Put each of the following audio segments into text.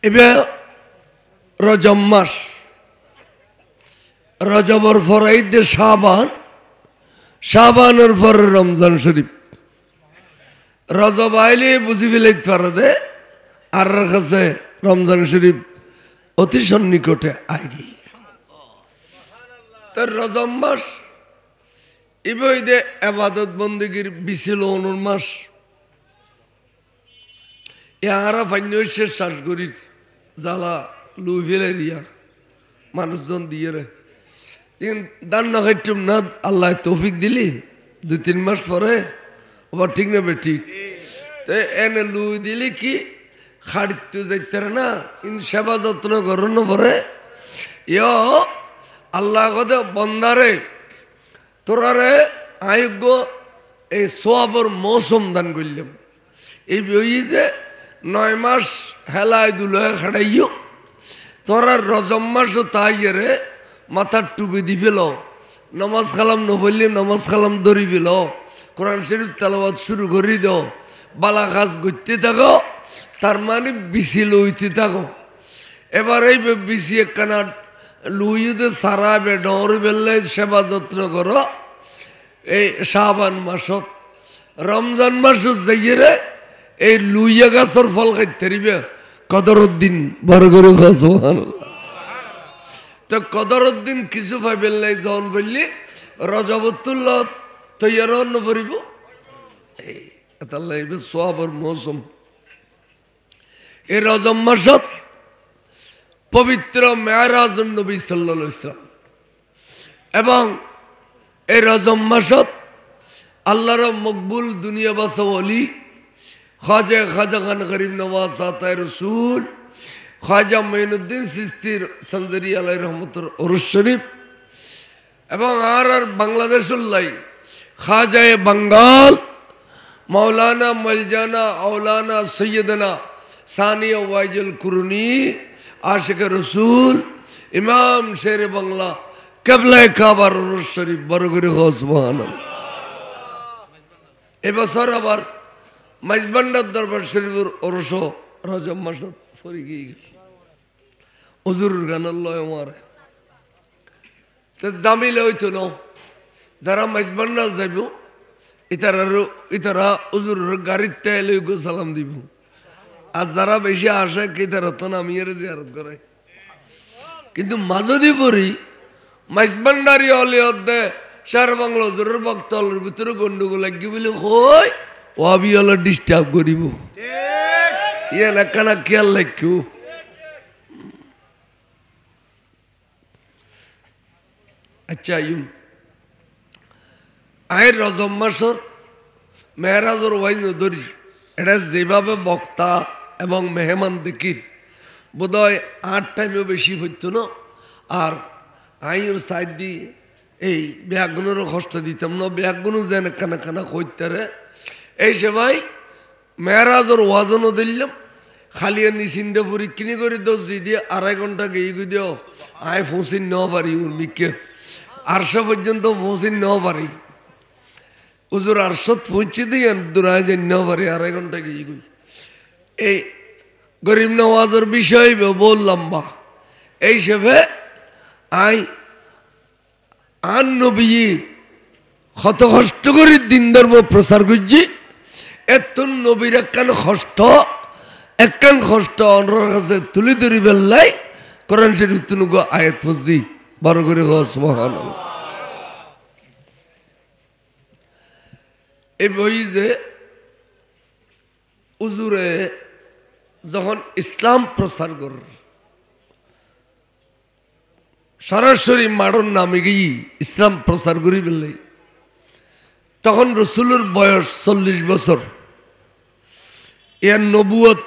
এবার রজব মাস, রজবর পর ঈদে শাবান, শাবানের পরে রমজান শরীফ। রজব আইলে বুঝি ফেলাইতে পারে দে আর কাছে রমজান শরীফ অতি সন্নিকটে আগে। তার রজব মাস ইবইদে আবাদত বন্দেগীর বিছিল অনুর মাস। ইয়ারা পাইন্য শেষ শ্বাসগরির জ্বালা লুই ফেলে রিয়া মানুষজন দিয়ে রে দান না খাইতুম না। আল্লাহ তৌফিক দিলি 2-3 মাস পরে আবার ঠিক নেবে ঠিক তো এনে লুই দিলি কি খাড়িতে যাইতে না ইন সেবা যত্ন করুন পরে ইয় আল্লাহ কথা বন্দারে তোরারে আয়োগ্য এই সোয়াবর মৌসুম দান করলাম। এই বই যে 9 মাস হেলায় দুলয় খাড়াইও তোরার রজব মাসও তাই রে মাথার টুপি দি ফেল, নমাজ কালাম নবললে নমাজ কালাম ধরি ফেল, কোরআন শরীফ তেলাওয়াত শুরু করি দাও, বালা কাজ করতে থাকো, তার মানে বিসি লইতে থাকো। এবার এই বিসি একখানা লুইতে সারা বেডর বেললে সেবা যত্ন করো। এই শাবান মাসত রমজান মাসত যাইয়ে রে এই লুইয়া গাছর ফল খাইতে পারিবে কদরউদ্দিন বড় করে সুবহানাল্লাহ। তো কদরউদ্দিন কিছু পাইবেন নাই জন বললি রজবতুল্লাহ তৈয়ার অন্য পড়িব এই তার লাগবে সোয়াবর মৌসুম। এই রজব মাসত পবিত্র মেরাজুন নবী সাল্লাল্লাহু আলাইহি ওয়াসাল্লাম এবং এই রজব মাসত আল্লাহর মকবুল দুনিয়া বাসা ওলি খাজা খান গরিব নওয়াজ আতায় রসুল খাজা মঈনুদ্দিন চিশতি সঞ্জরি আলাই রহমতুর উরুস শরীফ এবং আর বাংলাদেশের লাই খাজায়ে বাঙ্গাল মৌলানা মলজানা আওলানা সৈয়দনা সানিয়া ওয়াইজুল কুরুনি আশিক রসুল ইমাম শের বাংলা কেবলায়ে কাবার উরুস শরীফ বরগরি সুবহানাল্লাহ। এবছর আবার মাইজবান্ডার দরবার শরীফের ওরস রজব মাসত ফরি গিয়ে গেল হুজুর গানাল্লাহ মারে তো জামিলে হইতো ন যারা মাইজবান্ডার যাইব ইতারা হুজুর গাড়ির তেলে সালাম দিব আর যারা বেশি আসে কি তারা তো নামিয়ে জিয়ারত করে। কিন্তু মাজদি পরি মাইজবান্ডারি অলিয়দে শের বাংলা হুজুরের বক্তলের ভিতরে গন্ডগোল লাগি বলে কই ওয়াবি হলো ডিস্টার্ব করিব ইয়ে না কানা খেয়াল রাখিও। আচ্ছা আয়ের রজব মাসর মেহরাজর ওয়াইন ধরি এটা যেভাবে বক্তা এবং মেহমান দেখির বোধ হয় 8 টাইমেও বেশি হইতো না। আর আইর সাইড দিয়ে এই ব্যাগুনেরও কষ্ট দিতাম না, ব্যাগুনও যেন কানা কানা কইতারে এই সেবাই মেহরাজর ওয়াজনও দিলাম খালিয়া নিচিন্তে ফুরি কিনি করে দোষ দিয়ে 2.5 ঘন্টা গিয়ে দিও আয় ফসিন নেওয়া পারি উর্মিকে আরশা পর্যন্ত ফসিন নেওয়া পারি হুজুর আরশত পৌঁছে দিয়ে দূরায় যে নেওয়া পারি 2.5 ঘন্টা গিয়ে গই। এই গরিব নওয়াজের বিষয় বললাম বা এই সেবে আই আন নবী কত কষ্ট করে দিন ধর্ম প্রচার করছি এত নবীর একখান কষ্ট অন্যর কাছে তুলি ধরি বেল্লাই কোরআন শরীফ তুনুগো আয়াত ফজি বড় করে সুবহানাল্লাহ। এই বই যে হুজুরে যখন ইসলাম প্রচার কর সরাসরি মাড়ন নামে গিয়ে ইসলাম প্রচার করি বললে তখন রসুলের বয়স 40 বছর। এর নবুয়ত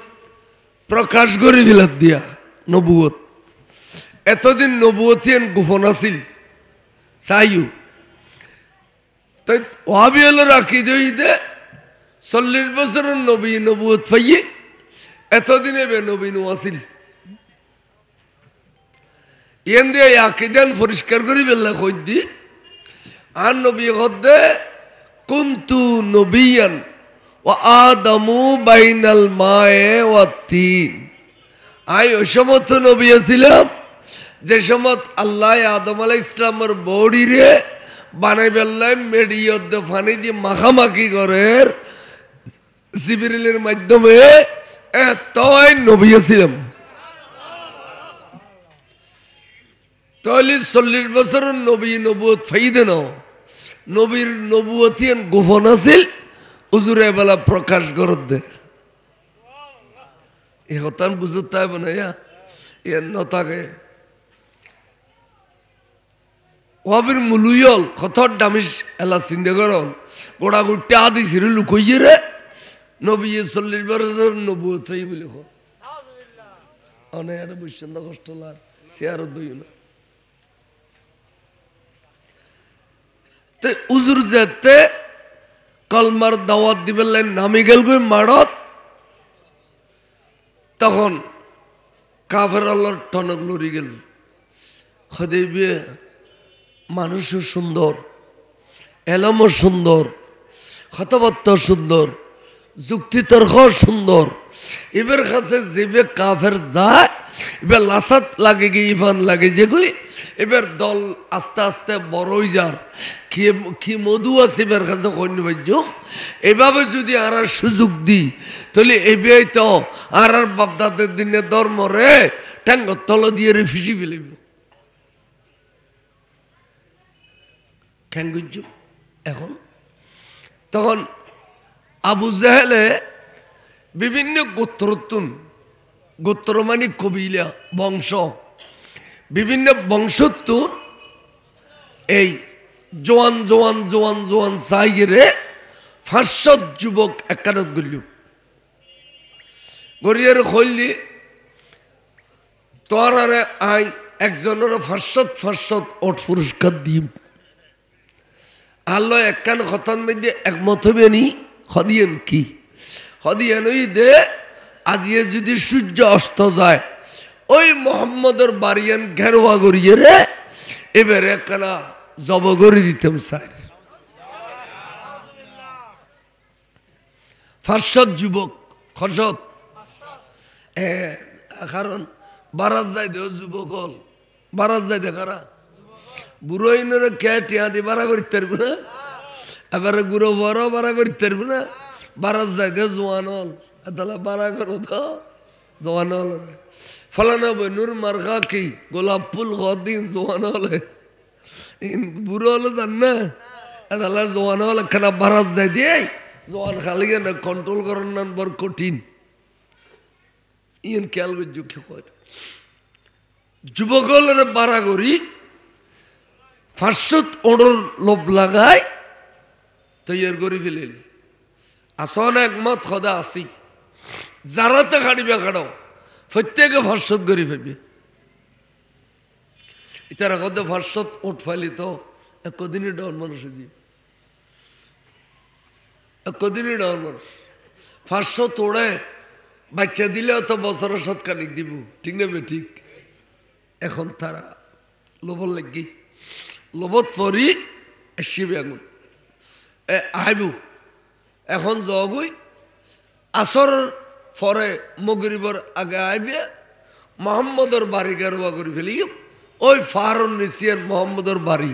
প্রকাশ করে দিলাত দিয়া নবুয়ত এতদিন নবুয়তি গোপন আছিল চাইও তাই ওয়াবি হল রাখি দে 40 বছরের নবী নবুয়ত পাইয়ে এতদিনে বে নবী নো আছিল ইয়েন দিয়ে আকিদান পরিষ্কার করি বেলা কই দি আর নবী হদে কুনতু নবিয়ান ও আদমু বাইনাল মায়ে ওয়া তিন আই ওই সমস্ত নবী ছিলাম যে সময় আল্লাহ আদম আলাইহিস সালামের বডি রে বানাই বেললাম মেডিয়ত ফানি দিয়ে মাখামাখি করে জিবরিলের মাধ্যমে এতই নবী ছিলাম। তাহলে 40 বছরের নবী নবুয়ত ফাইদে না, নবীর নবুয়তি গোপন আছিল, হুজুরে বেলা প্রকাশ করত দে। এই হতান বুঝত তাই বানাইয়া এর নতাকে ওয়াবির মুলুয়ল হতর দামিস এলা চিন্তা করন গোড়া গুটে আদি সিরে লুকইয়ে রে নবী 40 বছর নবুয়ত ফাই বলে হ অনেক আর বুঝছেন না কষ্ট লার সে আরো দই না। উজুর যেতে কলমার দাওয়াত দিবেন নামি গেল গই মারত, তখন কাফের আল্লাহর টনক লড়ি গেল। হদেবিয়ে মানুষও সুন্দর, এলমও সুন্দর, কথাবার্তা সুন্দর, যুক্তিতর্ক সুন্দর। এবার কাছে যেবে কাফের যায় এবার লাসাত লাগে গিয়ে ইফান লাগে যে গই এবার দল আস্তে আস্তে বড়ই যার কি মধু আছে এবার কাছে কন্য বাজ্যম। এভাবে যদি আর সুযোগ দিই তাহলে এবার তো আর বাপদাদের দিনে ধর্ম রে ট্যাঙ্গ তল দিয়ে রে ফিসি ফেলিব খ্যাঙ্গুজ। এখন তখন আবু জাহেলে বিভিন্ন গোত্রতুন, গোত্র মানে কবিলা বংশ, বিভিন্ন বংশতুন এই জোয়ান জোয়ান জোয়ান জোয়ান চাইরে 500 যুবক একানত গড়ল গড়িয়ার হইলি তোর আরে আই একজনের 500 ওট পুরস্কার দিম। আল্লাহ একখান খতান মধ্যে একমত হবে নি হদিয়েন কি হদিয়েন ওই দে আজিয়ে যদি সূর্য অস্ত যায় ওই মোহাম্মদের বাড়িয়ান ঘেরোয়া গড়িয়ে রে এবারে একখানা জব করে দিতাম স্যার। 500 যুবক খরচত কারণ বারাত যাই দেও যুবক হল বারাত যাই দেখারা বুড়ো ইনরে কে টিয়া দিয়ে বাড়া করতে পারবো না, এবারে গুঁড়ো বড় বাড়া করতে পারবো না, বারাত যাই দে জোয়ান হল তাহলে বাড়া করো তো জোয়ান হল ফলানা বনুর মার্কা কি গোলাপ ফুল দিন জোয়ান হলে বুড়ো হলে জান না তাহলে জোয়ান হলে খানা বারাত যাই দিয়ে জোয়ান খালি না কন্ট্রোল করার নাম বড় কঠিন। ইন খেয়াল করছো কি করে যুবক হলে বাড়া করি 500 ওড়র লোভ লাগায় তৈয়ার করে ফেলেন। আসন একমত খদা আসি যারাতে খাড়িবে খাড়াও প্রত্যেকে 500 করে ফেলবে। ইতারা কত 500 ওট ফাইলি তো একদিনই ডাউন মানুষ দিয়ে একদিনই ডাউন মানুষ 500 তোড়ে বাচ্চা দিলেও তো বছরের শতকানিক দিব ঠিক নেবে ঠিক। এখন তারা লোভর লাগি লোভত পরি শিবে আগুন আইব এখন জগই আসর পরে মগরিবর আগে আইবে মোহাম্মদর বাড়ি গারোয়া করে ফেলি ওই ফার নিচিয়ান মোহাম্মদর বাড়ি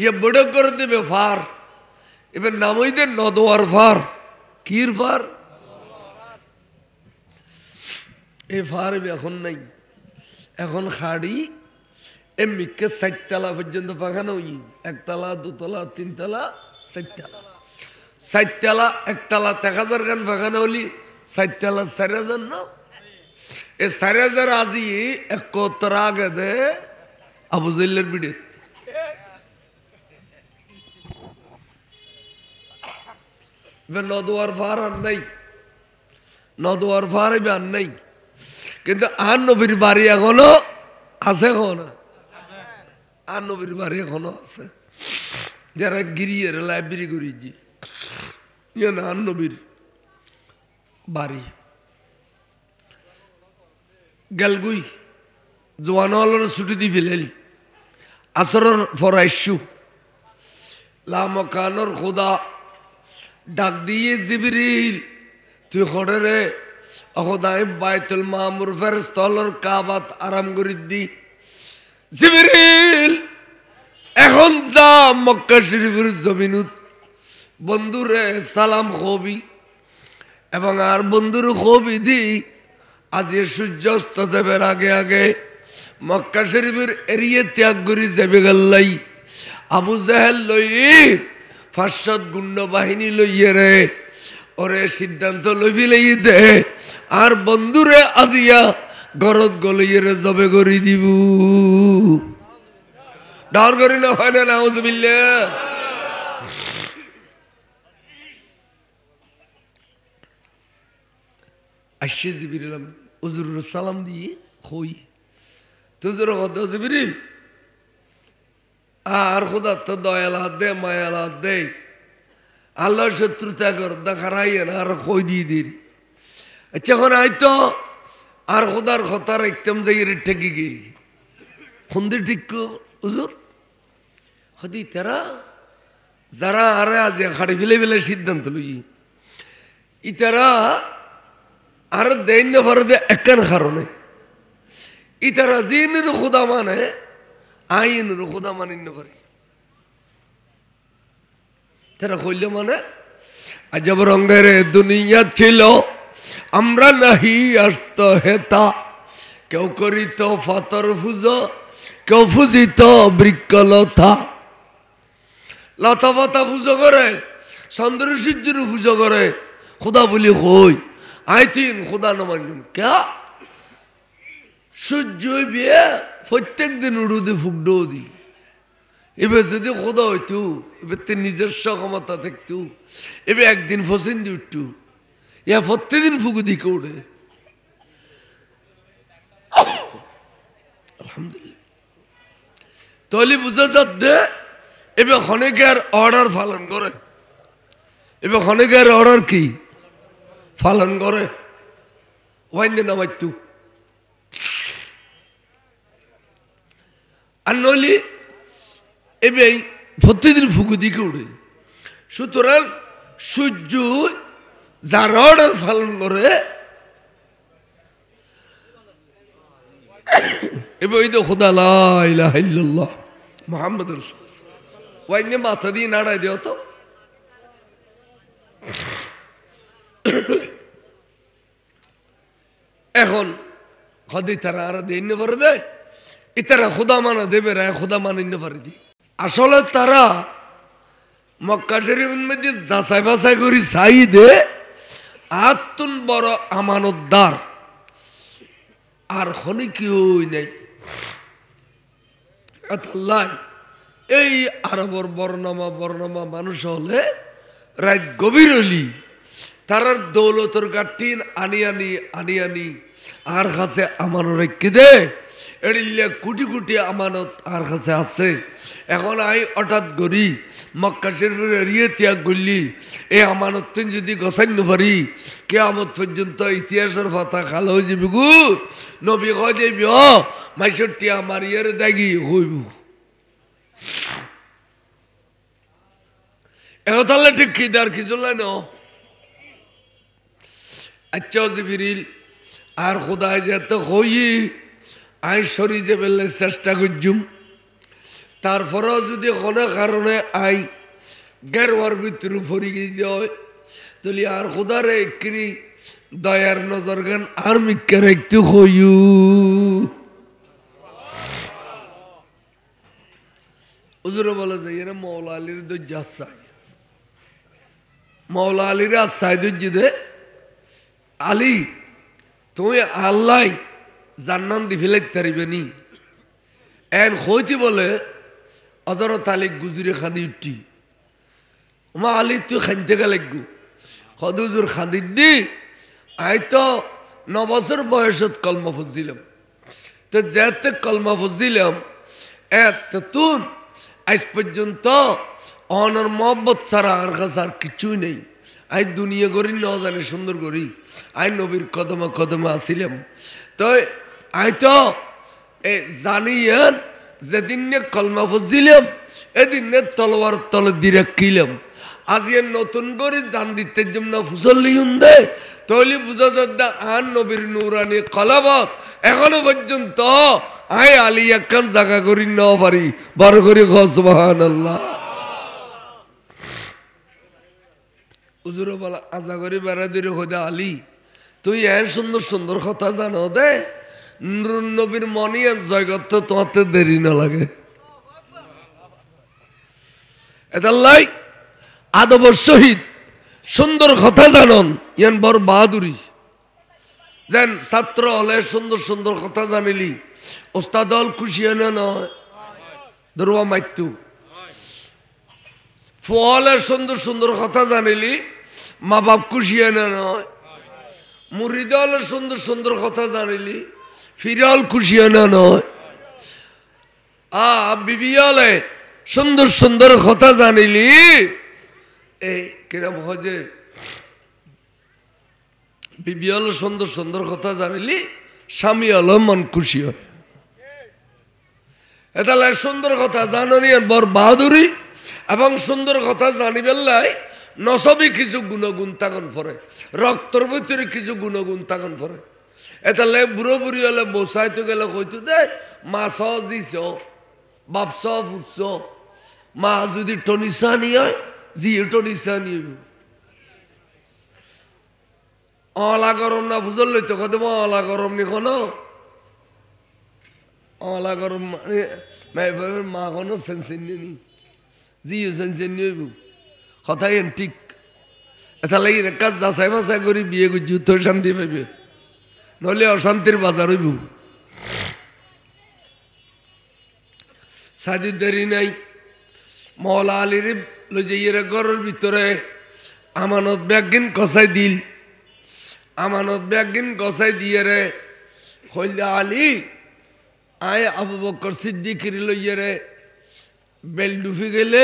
ইয়ে বড় করে দেবে ফার এবার নামই দে নদোয়ার ফার কির ফার এই ফার এখন নাই এখন খাড়ি এমনিকে 4 তলা পর্যন্ত পাখানো একতলা 2 তলা 3 তলা 4 তলা 4 তলা একতলা 1000 গান পাখানো হলি 4 তলা 4000 না এই 4000 আজি 71 আগে দে আবু জাইলের বিড়ে নদোয়ার ফার আর নাই নদোয়ার ফার আর নাই কিন্তু আর নবীর বাড়ি এখনো আছে এখনো আর নবীর বাড়ি এখনো আছে যারা গিরিয়ে লাইব্রেরি করেছি ইয়ে না আর নবীর বাড়ি গেলগুই জোয়ানওয়ালার ছুটি দি ফেলেল আসরের ফরাইশু লামকানোর খোদা ডাক দিয়ে জিবরিল তুই খড়ে রে খোদাই বাইতুল মামুর ফেরেশতার কাবাত আরাম করি দি জিবরিল এখন যা মক্কা শরীফের জমিনত বন্ধুরে সালাম খবি এবং আর বন্ধুর খবি দি আজ সূর্য অস্ত যাবার আগে আগে মক্কা শরীফের এরিয়ে ত্যাগ করি যাবে গেল্লাই আবু জাহেল লই 500 গুণ্ড বাহিনী লইয়ে রে ওরে সিদ্ধান্ত লই ফেলাই দে আর বন্ধুরে আজিয়া গরত গলইয়ে রে জবে করি দিব ডর করি না হয় না নাউজুবিল্লাহ আইসে জিবরিল হুজুর সালাম দিয়ে কই তুজুর কত জিবরিল আর খোদা তো দয়াল হাত দে মায়াল হাত দে আল্লাহর শত্রুতা কর দেখারাই আর কই দিয়ে দিরি আচ্ছা এখন আইতো আর খোদার কথা রাখতাম যাই ঠেকি গিয়ে খুন্দি ঠিক হুজুর হদি তেরা যারা আরে আজ হাড়ি ফেলে ফেলে সিদ্ধান্ত লই ইতারা আর দৈন্য ফরদে একান কারণে ইতারা জিনের খোদা মানে আইনের খোদা মানিন্য করে তারা কইল মানে আজব রঙের দুনিয়া ছিল আমরা নাহি আসত হেতা কেউ করিত ফাতর ফুজো কেউ ফুজিত বৃক্ষলতা লতা পাতা পুজো করে চন্দ্র সূর্যের পুজো করে খোদা বলি কই আইতিন খোদা নমান্যম কে সূর্য বিয়ে প্রত্যেক দিন উড়ুদি ফুকডো দি এবার যদি খোদা হইতো এবার তো নিজস্ব ক্ষমতা থাকতো এবার একদিন ফসিন দি উঠতো ইয়া প্রত্যেকদিন ফুকু দিকে উঠে আলহামদুলিল্লাহ তলি বুঝা যাচ্ছে এবার অনেকের অর্ডার পালন করে এবার অনেকের অর্ডার কি পালন করে ওয়াইন্ডে নামাইতু আর নইলে এবার প্রতিদিন ফুকু দিকে উঠে সুতরাং সূর্য যার অর্ডার পালন করে এবার ওই তো খোদা লা ইলাহা ইল্লাল্লাহ মুহাম্মাদুর রাসূলুল্লাহ ওয়াইন্ডে মাথা দিয়ে নাড়াই দেও তো এখন হদি তারা আর দিন করে দেয় ইতারা খোদা মানা দেবে রায় খোদা মানিন্য পারে দি আসলে তারা মক্কা শরীফের মধ্যে যাচাই বাছাই করি চাই দে আতুন বড় আমানতদার আর হনি কেউ নেই আল্লাহ এই আরবর বর্ণমা মানুষ হলে রাত গভীর হলি তারার দৌলতর গাঠিন আনি আর কাছে আমানত রেখে দে এড়িলে কোটি কোটি আমানত আর কাছে আছে এখন আই হঠাৎ করি মক্কা শরীফের এরিয়ে ত্যাগ করলি এই আমানত যদি গছাই পারি কিয়ামত পর্যন্ত ইতিহাসের পাতা খাল হয়ে যাবি গু নবী কয় যাবি মাইশটি আমার ইয়ের দাগি হইব এখন তাহলে ঠিক কি দার কিছু ন আচ্ছা জিবরিল আর খোদায় যেতে হই আই সরি যে বেলে চেষ্টা করছুম তারপরেও যদি কোনো কারণে আই গেরওয়ার ভিতরে ফরি গিয়ে তাহলে আর খোদারে একরি দয়ার নজর গান আর মিক্কার একটু হইউ হুজুরে বলে যে এরা মৌলা আলীর দৈর্য আশ্বাই মৌলা আলীর আশ্বাই দৈর্য দে আলী তুমি আল্লাহ জান্নান দি ফেলাইতে পারিবে নি এন হইতে বলে অজরত আলী গুজুরে খাদি উঠি মা আলী তুই খাইতে গেলাগু হদুজুর খাদি দি আই তো 9 বছর বয়সত কলমা ফুজিলাম তো যেতে কলমা ফুজিলাম এত তুন আজ পর্যন্ত অনর মহব্বত ছাড়া আর কাছে আর কিছুই নেই আই দুনিয়া করি ন জানি সুন্দর করি আই নবীর কদমে আসিলাম তো আই তো জানিয়েন যেদিন কলমা ফুজিলাম এদিন তলোয়ার তলে দিয়ে রাখিলাম আজিয়ে নতুন করে জান দিতে জন্য ফুসল্লি হুন্দে তৈলি বুঝা যাদ্দা আন নবীর নুরানি কলাবত এখনো পর্যন্ত আয় আলী একখান জায়গা করি ন পারি বড় করে সুবহানাল্লাহ হুজুর বলা আজা করে বেড়া দিরে খোদা আলী তুই এর সুন্দর সুন্দর কথা জানো দে নবীর মনে জগৎ তো তোমাতে দেরি না লাগে এদাল্লাই আদবর সহিত সুন্দর কথা জানন ইয়ান বড় বাহাদুরি যেন ছাত্র হলে সুন্দর সুন্দর কথা জানিলি ওস্তাদ হল খুশি হয় না নয় দরুয়া মাইতু ফলে সুন্দর সুন্দর কথা জানিলি মা বাপ খুশি হয় না নয় মুরিদ হলে সুন্দর সুন্দর কথা জানিলি ফিরাল খুশি হয় না নয় বিবি হলে সুন্দর সুন্দর কথা জানিলি এই কিরম হয় যে বিবি হলে সুন্দর সুন্দর কথা জানিলি স্বামী হলো মন খুশি হয় এটা সুন্দর কথা জানি বর বাহাদুরি এবং সুন্দর কথা জানিবেন লাই নসবি কিছু গুণগুণ তাগন পরে রক্তর ভিতরে কিছু গুণগুণ তাগন পরে এটা বুড়ো বুড়ি হলে বসাইতে গেলে কইতো দে মাছ জিছ বাপস ফুটছ মা যদি টনিসা নিয়ে হয় জি টনিসা নিয়ে অলা গরম না ফুজল লইতো কত অলা গরম নি কোনো অলা গরম মানে মা কোনো সেন্সেন নি জি সেন্সেন নিয়ে কথাই ঠিক এটা লাগি কাজ যাচাই বাছাই করে বিয়ে করছি তোর শান্তি পাইবে নহলে অশান্তির বাজার হইব সাদি দেরি নাই মৌলা আলীর লইয়ে ঘরের ভিতরে আমানত ব্যাগিন কষাই দিল আমানত ব্যাগিন কষাই দিয়ে রে হইলে আলী আয় আবু বকর সিদ্দিকির লইয়ে রে বেল ডুফি গেলে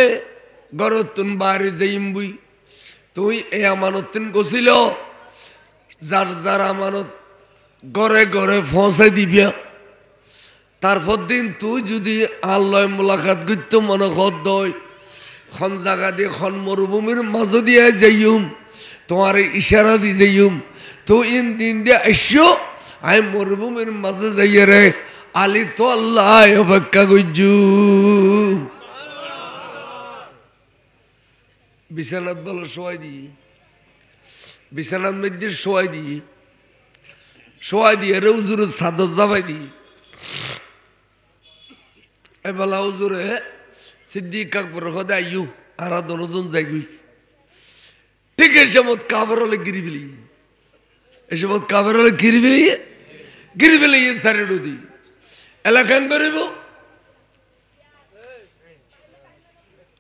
ঘরত তুন বাড়ি যাইম বুই তুই এই আমানত তিন গছিল যার যার আমানত ঘরে ঘরে পৌঁছাই দিবিয়া তারপর দিন তুই যদি আল্লাহ মোলাকাত করত মনে খত দয় খন জায়গা দিয়ে খন মরুভূমির মাঝ দিয়ে যাইম তোমার ইশারা দি যাইম তো ইন দিন দিয়ে আসো আই মরুভূমির মাঝে যাইয়ে রে আলী তো আল্লাহ অপেক্ষা করছু বিছানাত বলো শোয়াই দিই বিছানাত মধ্যে শোয়াই দিয়ে রে হুজুরের চাদর জাবাই দিই এবেলা হুজুরে সিদ্দিক আকবর হদে আইয়ু আর দনজন যাই গই ঠিক এসে মত কাবার হলে গিরি ফেলি এসে মত কাবার হলে গিরি ফেলি সারে ডুদি এলাকান করিব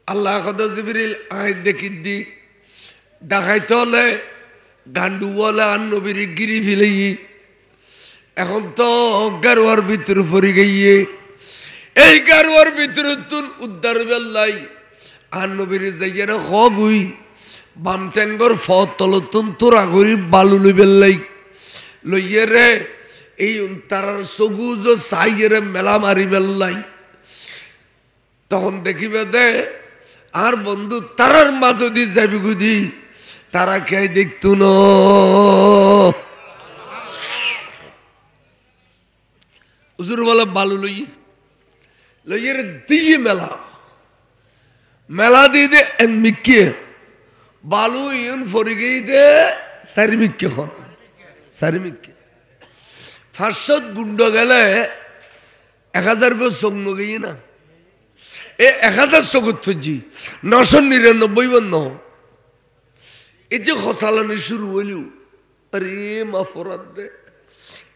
আল্লাহ কদা জিবরিল আয় দেখি দি ডাকাইতে হলে গান্ডু বলে আর নবীর গিরি ফেলে এখন তো গারোয়ার ভিতরে পড়ে গিয়ে এই গারোয়ার ভিতরে তুন উদ্ধার বেল্লাই আর নবীর যাইয়ে হগুই বাম ট্যাঙ্গর ফতলতুন তোরা করি বালু লই বেল্লাই লইয়ে রে এই তারার সবুজ সাইয়ে রে মেলা মারি বেল্লাই তখন দেখিবে দে আর বন্ধু তারার মাঝে দিয়ে যাবি গুদি তারা কে দেখতো না হুজুর বলে বালু লইয়ে দিয়ে মেলা দিয়ে দে এন মিকে বালু ইন ফরি গই দে সারি মিকে খন সারি মিকে ফাঁসত গুন্ড গেলে 1000 গো সঙ্গ গিয়ে না এ 1000 চকুত থজি 999 বন্ধ এই যে খসালানি শুরু হইলিও আরে মাফরাত দে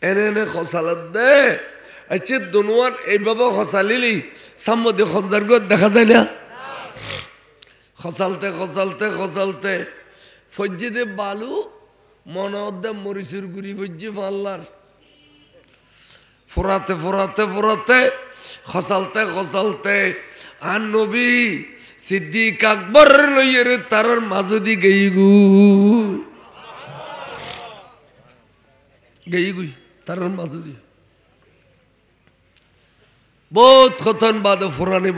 এনে খসালাত দে আচ্ছা দুনুয়ার এইভাবে খসালিলি সামনে খঞ্জার গো দেখা যায় না খসালতে ফজ্জি দে বালু মনে দে মরিচুর গুড়ি ফজ্জি পাল্লার ফোরাতে খসালতে আর নবী সিদ্দিক আকবর লইয়ে রে তারার মাঝদি গেই গুই তারার মাঝদি বহুত খতন বাদে ফোরানি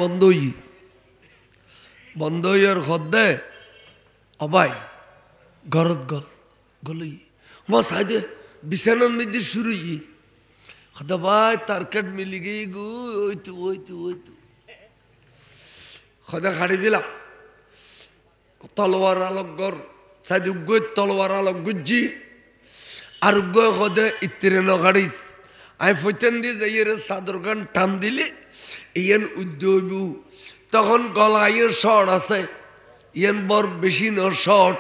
বন্ধ হই আর খদ্দে অবাই গরত গল গলই মা সাইদে বিছানার মধ্যে শুরু খদা ভাই তারকাট মিলি গই গো ওই তো খদা খাড়ি দিলা তলোয়ার আলগর সাইদ উগ্গই তলোয়ার আলগ গুজ্জি আর উগ্গই খদে ইত্তিরে নগাড়িস আই ফইতেন দিয়ে যাইয়ের চাদর গান টান দিলে ইয়ান উদ্যোগু তখন গলায় শর্ট আছে ইয়ান বর বেশি ন শর্ট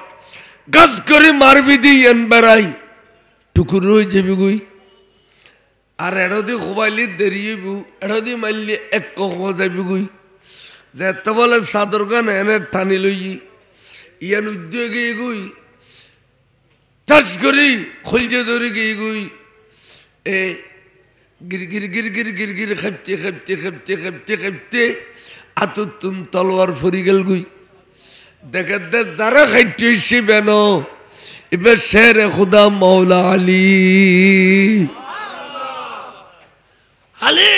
গাছ করে মারবি দি ইয়ান বেড়াই টুকুর হয়ে যাবি গুই আর এড়দি খোবাইলি দেরিয়েবু এড়দি মারলি এক কখন যাবি গুই যেতে বলে চাদর গান এনে টানি লই ইয়ান উদ্যোগে গুই টাচ করি খলজে ধরে গিয়ে গুই এ গির গির গির গির গির গির খেপতে আতো তুম তলোয়ার ফরি গেল গুই দেখে দে যারা খাইতে এসে বেন এবার শেরে খুদা মৌলা আলী আলী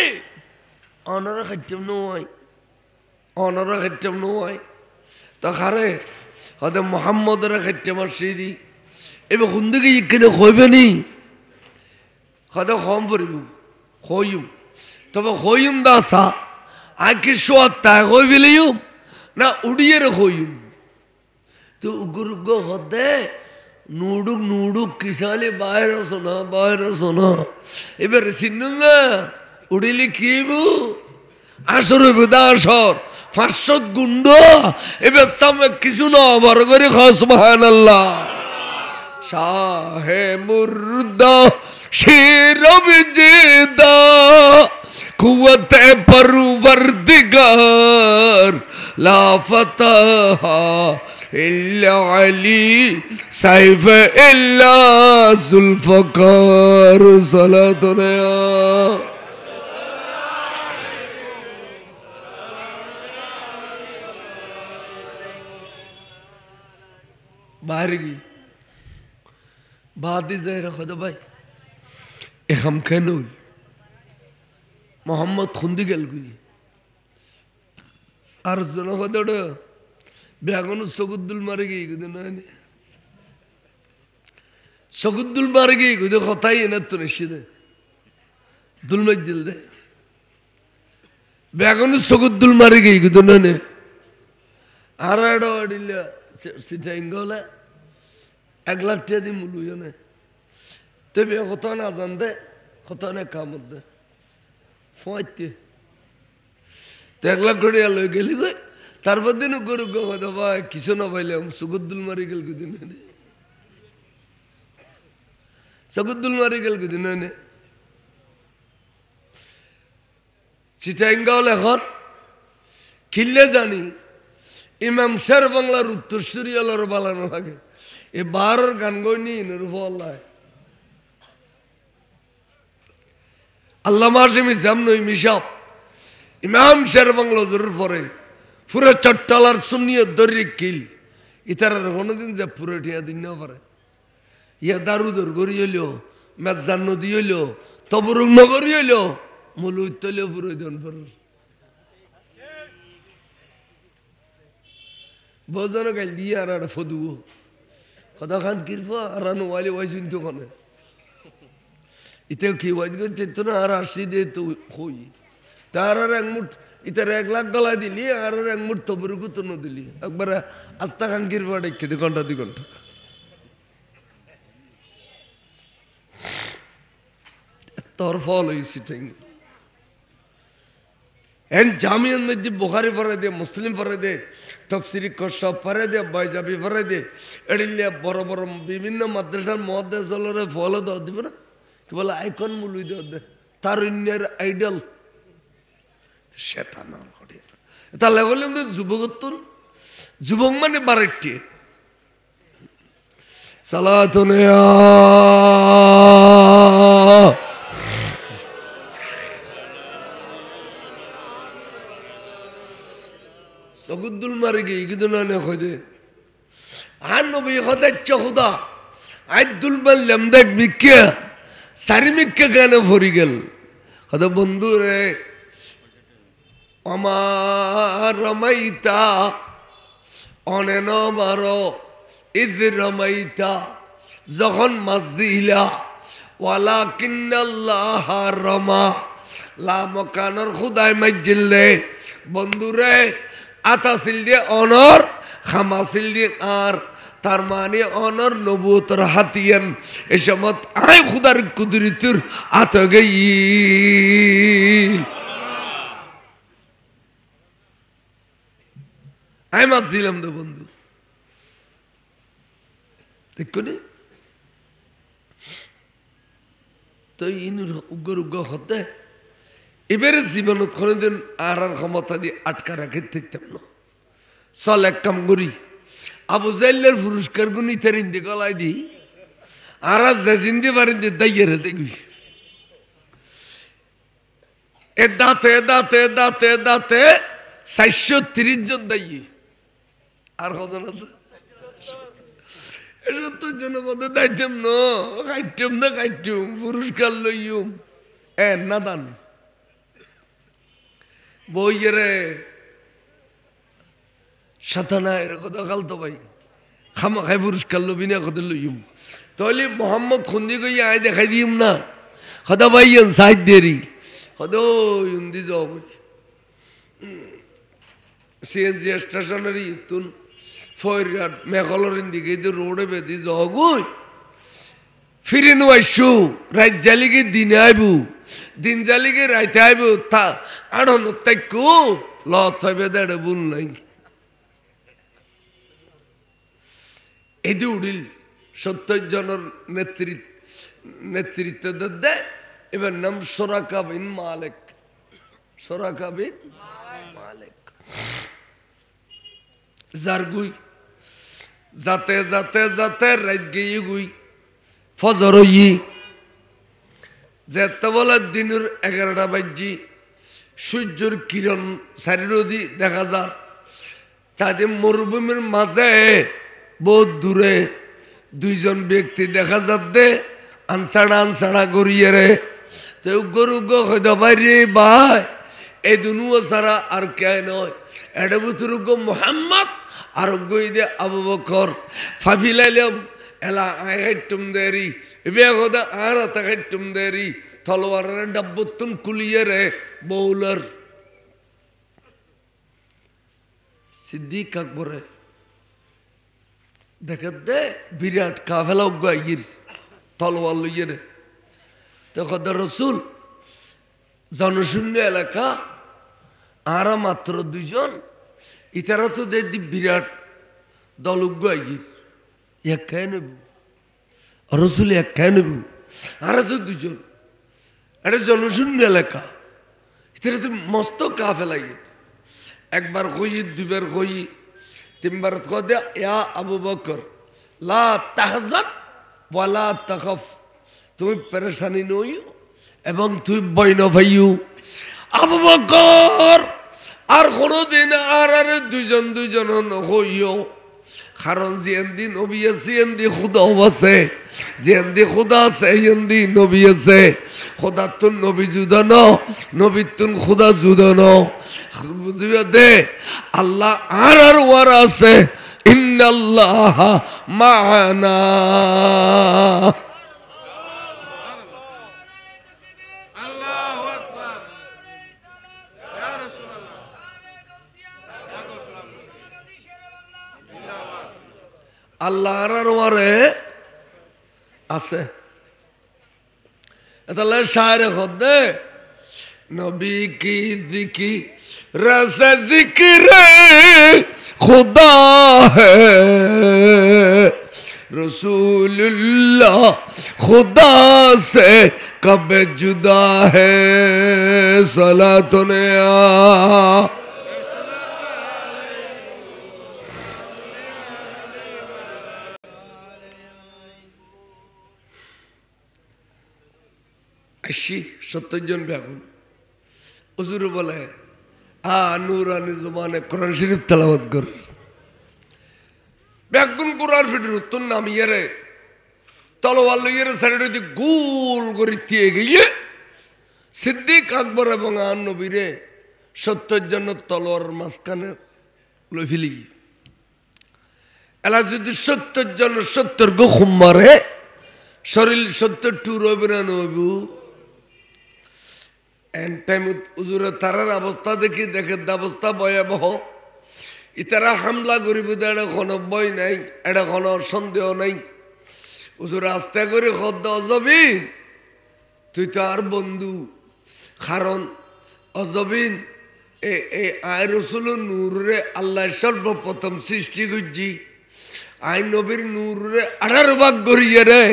অনারা খাইতাম নয় তো খারে হতে মোহাম্মদরা খাইতাম আর সেই এবার হুন্দিকে ইখানে হইবে নি হতে কম পড়িব হইম তবে হইম দাসা আঁকি সোয়াত্তা হই বিলিম না উড়িয়ে হইম তো উগ্র হতে নুডুক কিসালে বাইরে শোনা এবার চিনুন না উড়িলে কিবু আসর আসর 500 গুন্ড এবার সামনে কিছু না বড় করে খাস সুবহানাল্লাহ শাহে মুর্দা শেরব জিদা কুওয়াত পরওয়ারদিগার লা ফাতাহা ইল্লা আলী সাইফ ইল্লা জুলফকার সালাতুনা बाहरगी बात ही ज़ाहिर खुदा भाई एक हम कहनो मोहम्मद खुंदी गल गई अर्जुन खुदा डो बेगुन सगुद्दुल मार गई कुछ ना ने सगुद्दुल मार गई कुछ खुदा ही ना तो निश्चित दुल में जिल्दे बेगुन सगुद्दुल मार गई कुछ ना ने आराडो अडिल्ला সিটাইঙ্গলে 1 লাখ টাকা দিয়ে মূল্য জানে তবে কত না জানতে কত না কামত দে ফয়তে তো 1 লাখ করে লই গেলি গই তারপর দিন গরু গো কত ভাই কিছু না পাইলাম সুগুদ্দুল মারি গেল কদিন নে সুগুদ্দুল মারি গেল কদিন নে সিটাইঙ্গলে এখন কিল্লে জানি ইমাম শের বাংলার উত্তরসূরি আলোর বালানো লাগে এ বারোর গান গইনি নির্ভল্লাহ আল্লামা হাশিমি জামনই মিশাব ইমাম শের বাংলা জরুর পরে পুরো চট্টালার সুন্নিয়ত দরি কিল ইতারার কোনোদিন যে পুরো ঠিয়া দিন না পারে ইয়া দারুদর গড়ি হইলো মেজান নদী হইলো তবরুক নগরী হইলো মূল উত্তলীয় পুরো দিন পর বজনো গাল দিয়ে আর ফদুও কথা খান কিরফা আর ওয়ালি ওয়াইজ তো খানে ইতেও কি ওয়াইজ করছে তো না আর আসি দে তো হই তার আর এক মুঠ ইতার 1 লাখ গলা দিলি আর এক মুঠ তবরুকু তো ন দিলি একবার আস্তা খান কিরফা ডেকে 2 ঘন্টা 2 ঘন্টা তোর ফল হয়েছি ঠিক एन जामियन में दी बुखारी पढ़े दे मुस्लिम पढ़े दे तफसीरी कश्यप पढ़े दे बैजाबी पढ़े दे एडिले बड़ बड़ विभिन्न मद्रसा मुहद्दिसोलरे फलो द दिबे ना कि बोला आइकन मुलुई दे तारुण्যের आइडल शैतान हड़े ता लगले दे যুবকতুন যুবক মানে বারেটি সালাতুন ইয়া সগুদ্দুল মারি গিয়ে কিন্তু না খোঁজে আর নবী খোঁজাচ্ছে খুদা আইদুল বললাম দেখবি কে সারিমিককে কেন ভরি গেল খোদা বন্ধু রে আমার রমাইতা অনেন মারো ইদ রামাইতা যখন মাজিলা ওয়ালাকিন্নাল্লাহ রামা লা মকানর খুদায় মাজিলে বন্ধুরে আতাসিল দিয়ে অনর খামাসিল দিয়ে আর তার মানে অনর নবুয়তর হাতিয়ান এ সমত আয় খুদার কুদরতির আত গইল আয় মাজিলাম দে বন্ধু দেখো নি তো ইনুর উগ্র উগ্র হতে এবারে জীবনত কোনোদিন আর ক্ষমতা দিয়ে আটকা রাখে থাকতাম না চল এক কাম করি আবু জাইলের পুরস্কার গুনি তার ইন্দি গলায় দিই আর জিন্দি বারিন্দি দাইয়ের দেখবি এ দাঁতে দাঁতে দাঁতে দাঁতে 430 জন দাইয়ে আর কজন আছে 70 জন কত দাইতাম না খাইতাম পুরস্কার লইম এ না দান বইয়েরে সাতানা এর কথা খালতো ভাই খামা খাই পুরস্কার লবি না কত লইম তাহলে মোহাম্মদ খুন্দি কই আয় দেখাই দিম না কথা ভাইয়েন সাইড দেরি কত ইন্দি যাও সিএনজি স্টেশনের ইতুন ফরিয়াদ মেঘালয়ের দিকে রোডে বেঁধে যাও গই ফিরে নো আইসু রাত জালিকে দিনে আইবু দিন জালিকে রাইতে আইবু তা আড়ন তাইকু লত পাইবে দেড়ে বুল নাই এদি উড়িল 70 জনের নেতৃত্ব দে এবার নাম সোরাকা বিন মালিক জারগুই যাতে যাতে যাতে রাত গিয়ে গুই ফজর হই যেতে বলে দিনের 11টা বাজছি সূর্যের কিরণ চারিরোদি দেখা যার চাঁদে মরুভূমির মাঝে বহুত দূরে 2 জন ব্যক্তি দেখা যাচ্ছে আনসাড়া গড়িয়ে রে তো গরু গো বাইরে ভাই এই দুনুও সারা আর কে নয় এটা ভিতর গো মোহাম্মদ আর গই দে আবু বকর ফাফিলাইলাম এলা আইটুম দেরি এবে গোদা আর তাইটুম দেরি তলোয়ারের ডাব্বতুন কুলিয়ে রে বৌলার সিদ্দিক আকবরে দেখে বিরাট কাফেলা গাইর তলোয়ার লইয়ে রে তখন রসুল জনশূন্য এলাকা আর মাত্র 2 জন ইতারা তো দেখি বিরাট দল গাইর একাই নেব রসুল একাই নেব আর তো 2 জন এটা জনশূন্য এলাকা ইতারা তো মস্ত কাফেলা একবার কই 2বার কই 3বার কদে ইয়া আবু বকর লা তাহজান ওয়ালা তাখাফ তুমি পেরেশানি নইও এবং তুই বই না ভাইও আবু বকর আর কোনদিন আর 2 জন হইও কারণ যেন্দি নবী আছে এন্দি খুদাও আছে যেন্দি খুদা আছে এন্দি নবী আছে খুদা তো নবী জুদা ন নবী তুন খুদা জুদা ন বুঝিবে দে আল্লাহ আর ওয়ার আছে ইন্নাল্লাহ মা'ানা আল্লাহর ওয়ারে আছে তাহলে শায়রে খোদে নবী কি দিকি রস জিকির খুদা হে রসুলুল্লাহ খুদা সে কব জুদা হে সালাতুনে আশি 70 জন ব্যাগুন হুজুর বলে নুরানি জবানে কোরআন শরীফ তেলাওয়াত কর ব্যাগুন কোরআন ফিটির উত্তর নামিয়ে রে তলোয়ার লইয়ে রে সাইডে দিয়ে গোল করে দিয়ে গিয়ে সিদ্দিক আকবর এবং আর নবীরে 70 জন তলোয়ার মাঝখানে লই ফেলি এলা যদি 70 জন 70 গো খুম মারে শরীর 70 টুর হইবে না নইবু এন্ড টাইম হুজুরে তারার অবস্থা দেখি দেখে অবস্থা ভয়াবহ ইতারা হামলা করিব এটা কোনো ভয় নাই এটা কোনো সন্দেহ নাই হুজুর আস্তে করে খদ্দ অজবিন তুই তো আর বন্ধু কারণ অজবিন এ আয় রসুল নূরে আল্লাহ সর্বপ্রথম সৃষ্টি করছি আই নবীর নূরে 18 ভাগ করিয়ে রে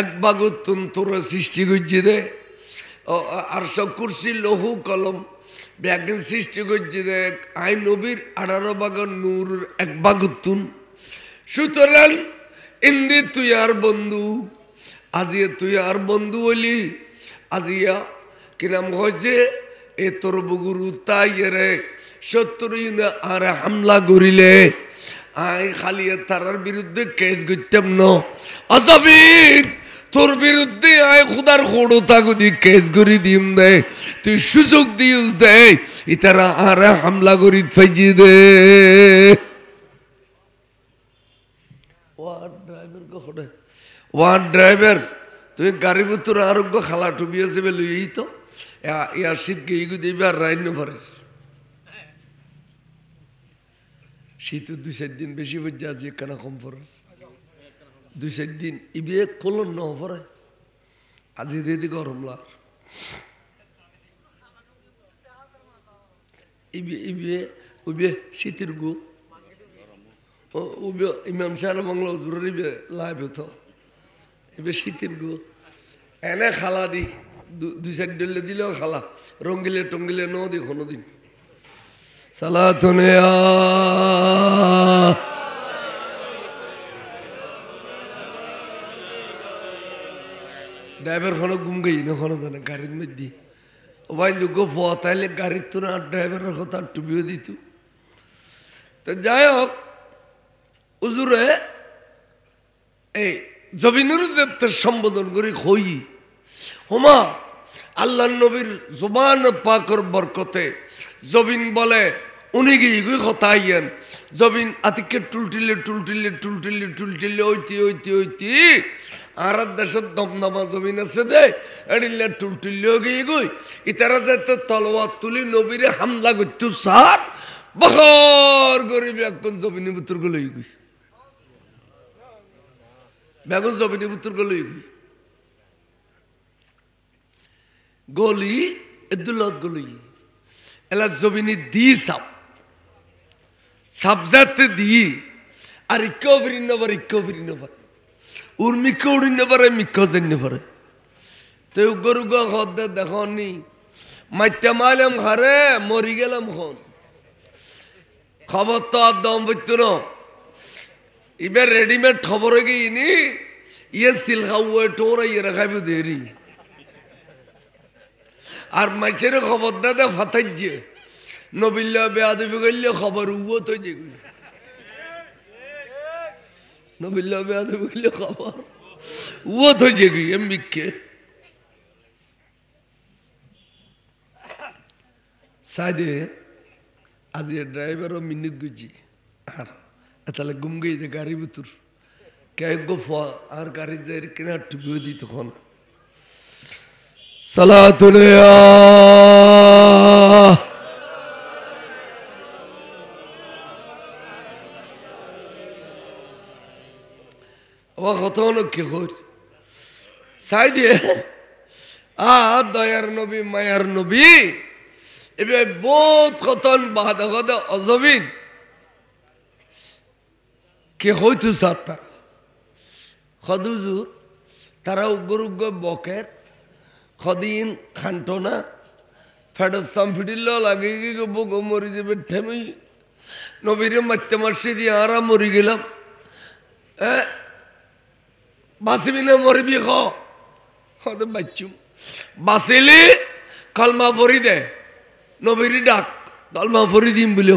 1 ভাগ তোর সৃষ্টি করছি রে আর সব কুরসি লৌহ কলম ব্যাগিন সৃষ্টি করছি রে আই নবীর 18 ভাগের নূর 1 ভাগ তুন সুতরাং ইন্দি তুই আর বন্ধু আজিয়ে তুই আর বন্ধু হইলি আজিয়া কিরাম হয়েছে এ তোর বুগুরু তাই রে 70 আর হামলা করিলে আই খালি তারার বিরুদ্ধে কেস করতাম ন অজবিন তোর বিরুদ্ধে আয় খুদার খোড়তা গুদি কেস করি দিম দে তুই সুযোগ দিউস দে ইতারা আর হামলা করি ফাইজি দে ওয়ার ড্রাইভার তুই গাড়ি ভিতর আরোগ্য খালা টুবি আছে বলে এই তো ইয়ার শীত গিয়ে দিবে আর রাইন পারে শীত 2-4 দিন বেশি পর্যন্ত আজ কেন কম পড়ে 2-4 দিন ইবে কলন ন পড়ে আজি দিদি গরম লাগ ইবে ইবে উবে শীতের গু উবে ইমাম সাহেব বাংলা জরুরি লাইভ হতো এবে শীতের গু এনে খালা দি 2-4 ডলে দিলেও খালা রঙ্গিলে টঙ্গিলে ন দি কোনোদিন সালাতুনে ড্রাইভার কোনো ঘুম গই না কোনো জানে গাড়ির মধ্যে ও ভাই দুগো ফতাইলে গাড়ির তো না ড্রাইভারের কথা টুবিও দিত তো যাই হোক হুজুরে এই জবিনুর সম্বোধন করি হই হোমা আল্লাহ নবীর জুবান পাকর বরকতে জবিন বলে উনি গিয়ে কথা আইয়েন জবিন আতিকে টুলটিলে টুলটিলে টুলটিলে টুলটিলে ওইতি ওইতি ওইতি আর দেশের দমদমা জমিন আছে দে এড়িলে টুলটিলেও গিয়ে গই ইতারা যাতে তলোয়ার তুলি নবীরে হামলা করতো সার বখর গরিব এখন জমিনের ভিতর গলই গই বেগুন জমিনের ভিতর গলই গই গলি এদুলত গলি এলা জমিনি দি সাবজাতে দি আর ইক্কো ফিরিন পারে উর মিক্ক উড়িন পারে মিক্ক জেন পারে তো গরু গা খদ্দে দেখনি মাইতে মাইলাম হারে মরি গেলাম খন খবর তো আর দম বইতো না এবার রেডিমেড খবর হয়ে গিয়ে ইয়ে সিল খাওয়া টোরা ইয়ে রাখাইব দেরি আর মাছের খবর দাদা ফাতাইছে নবিল্লা বেয়াদবি করলে খবর উয়ত হয়েছে নবিল্লা বেয়াদবি করলে খবর উয়ত হয়েছে কি এমবিকে সাইডে আজ ড্রাইভারও মিনিট গুজি আর তাহলে গুম গই দে গাড়ি ভিতর কে গো আর গাড়ি যাই কিনা টুবিও দিত তখন সালাতুনে ও কত কি কর সাই দিয়ে দয়ার নবী মায়ার নবী এবার বহুত কতন বাধা কথা অজবিন কে হইতো সাতটা খদুজুর তারা উগ্র উগ্র বকের খদিন খান্টনা ফেডার সামফিডিল লাগে গিয়ে বগো মরি যাবে ঠেমি নবীরে মারতে মারছে দিয়ে আরা মরি গেলাম বাঁচবি না মরবি খদে বাচ্চুম বাঁচিলি কলমা ভরি দে নবীর ডাক কলমা ভরি দিম বলে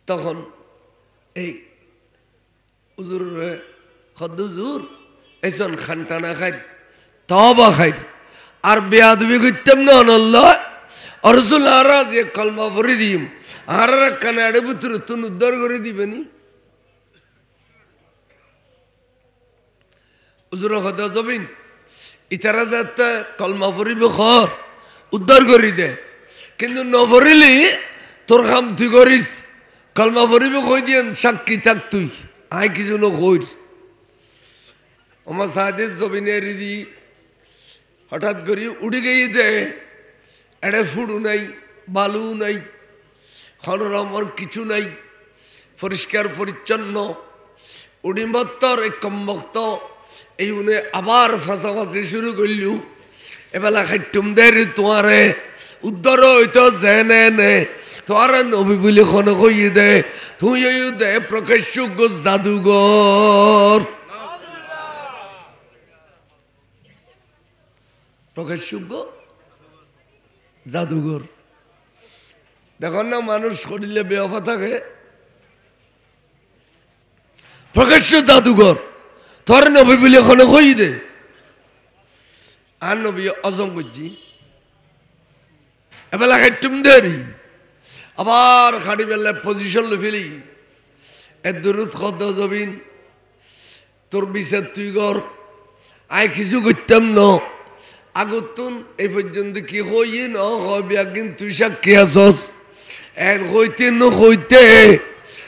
তখন এই হুজুর খদুজুর এসন খানটানা খাই তবা খাই আর বেয়াদবি করতাম না আল্লাহ অরসুল আরা যে কলমা ভরে দিম আর কানে আড়ে ভিতরে তুন উদ্ধার করে দিবেনি হুজুর হদা জবিন ইতারা যাতে কলমা ভরিব খর উদ্ধার করি দে কিন্তু নভরিলি তোর কাম তুই করিস কলমা ভরিব কই দিয়েন সাক্ষী থাক তুই আয় কিছু নকইর আমার সাহায্যের জবিনের দি হঠাৎ করি উড়ে গিয়ে দে এড়ে ফুড়ু নাই বালু নাই খনরমর কিছু নাই পরিষ্কার পরিচ্ছন্ন উড়িমত্তর এক কম্বক্ত এই উনি আবার ফাঁসাফাঁসি শুরু করলু এবেলা খাইটুম দে তোমারে উদ্ধার হইতো যে নে তোয়ারে নবী বলে খন কইয়ে দে তুই দে প্রকাশ্য জাদুঘর প্রকাশ্য জাদুঘর দেখুন না মানুষ শরীরে বেওয়াফা থাকে প্রকাশ্য জাদুঘর তোর নবী বলে এখন কই দে আর নবী অজম করছি এবেলা খাইটুম দেরি আবার খাড়ি বেলায় পজিশন লো ফেলি এর দূরত খদ জবিন তোর বিচার তুই কর আয় কিছু করতাম ন আগতুন এই পর্যন্ত কি হই ন হবি একদিন তুই সাক্ষী আসস এর হইতে ন হইতে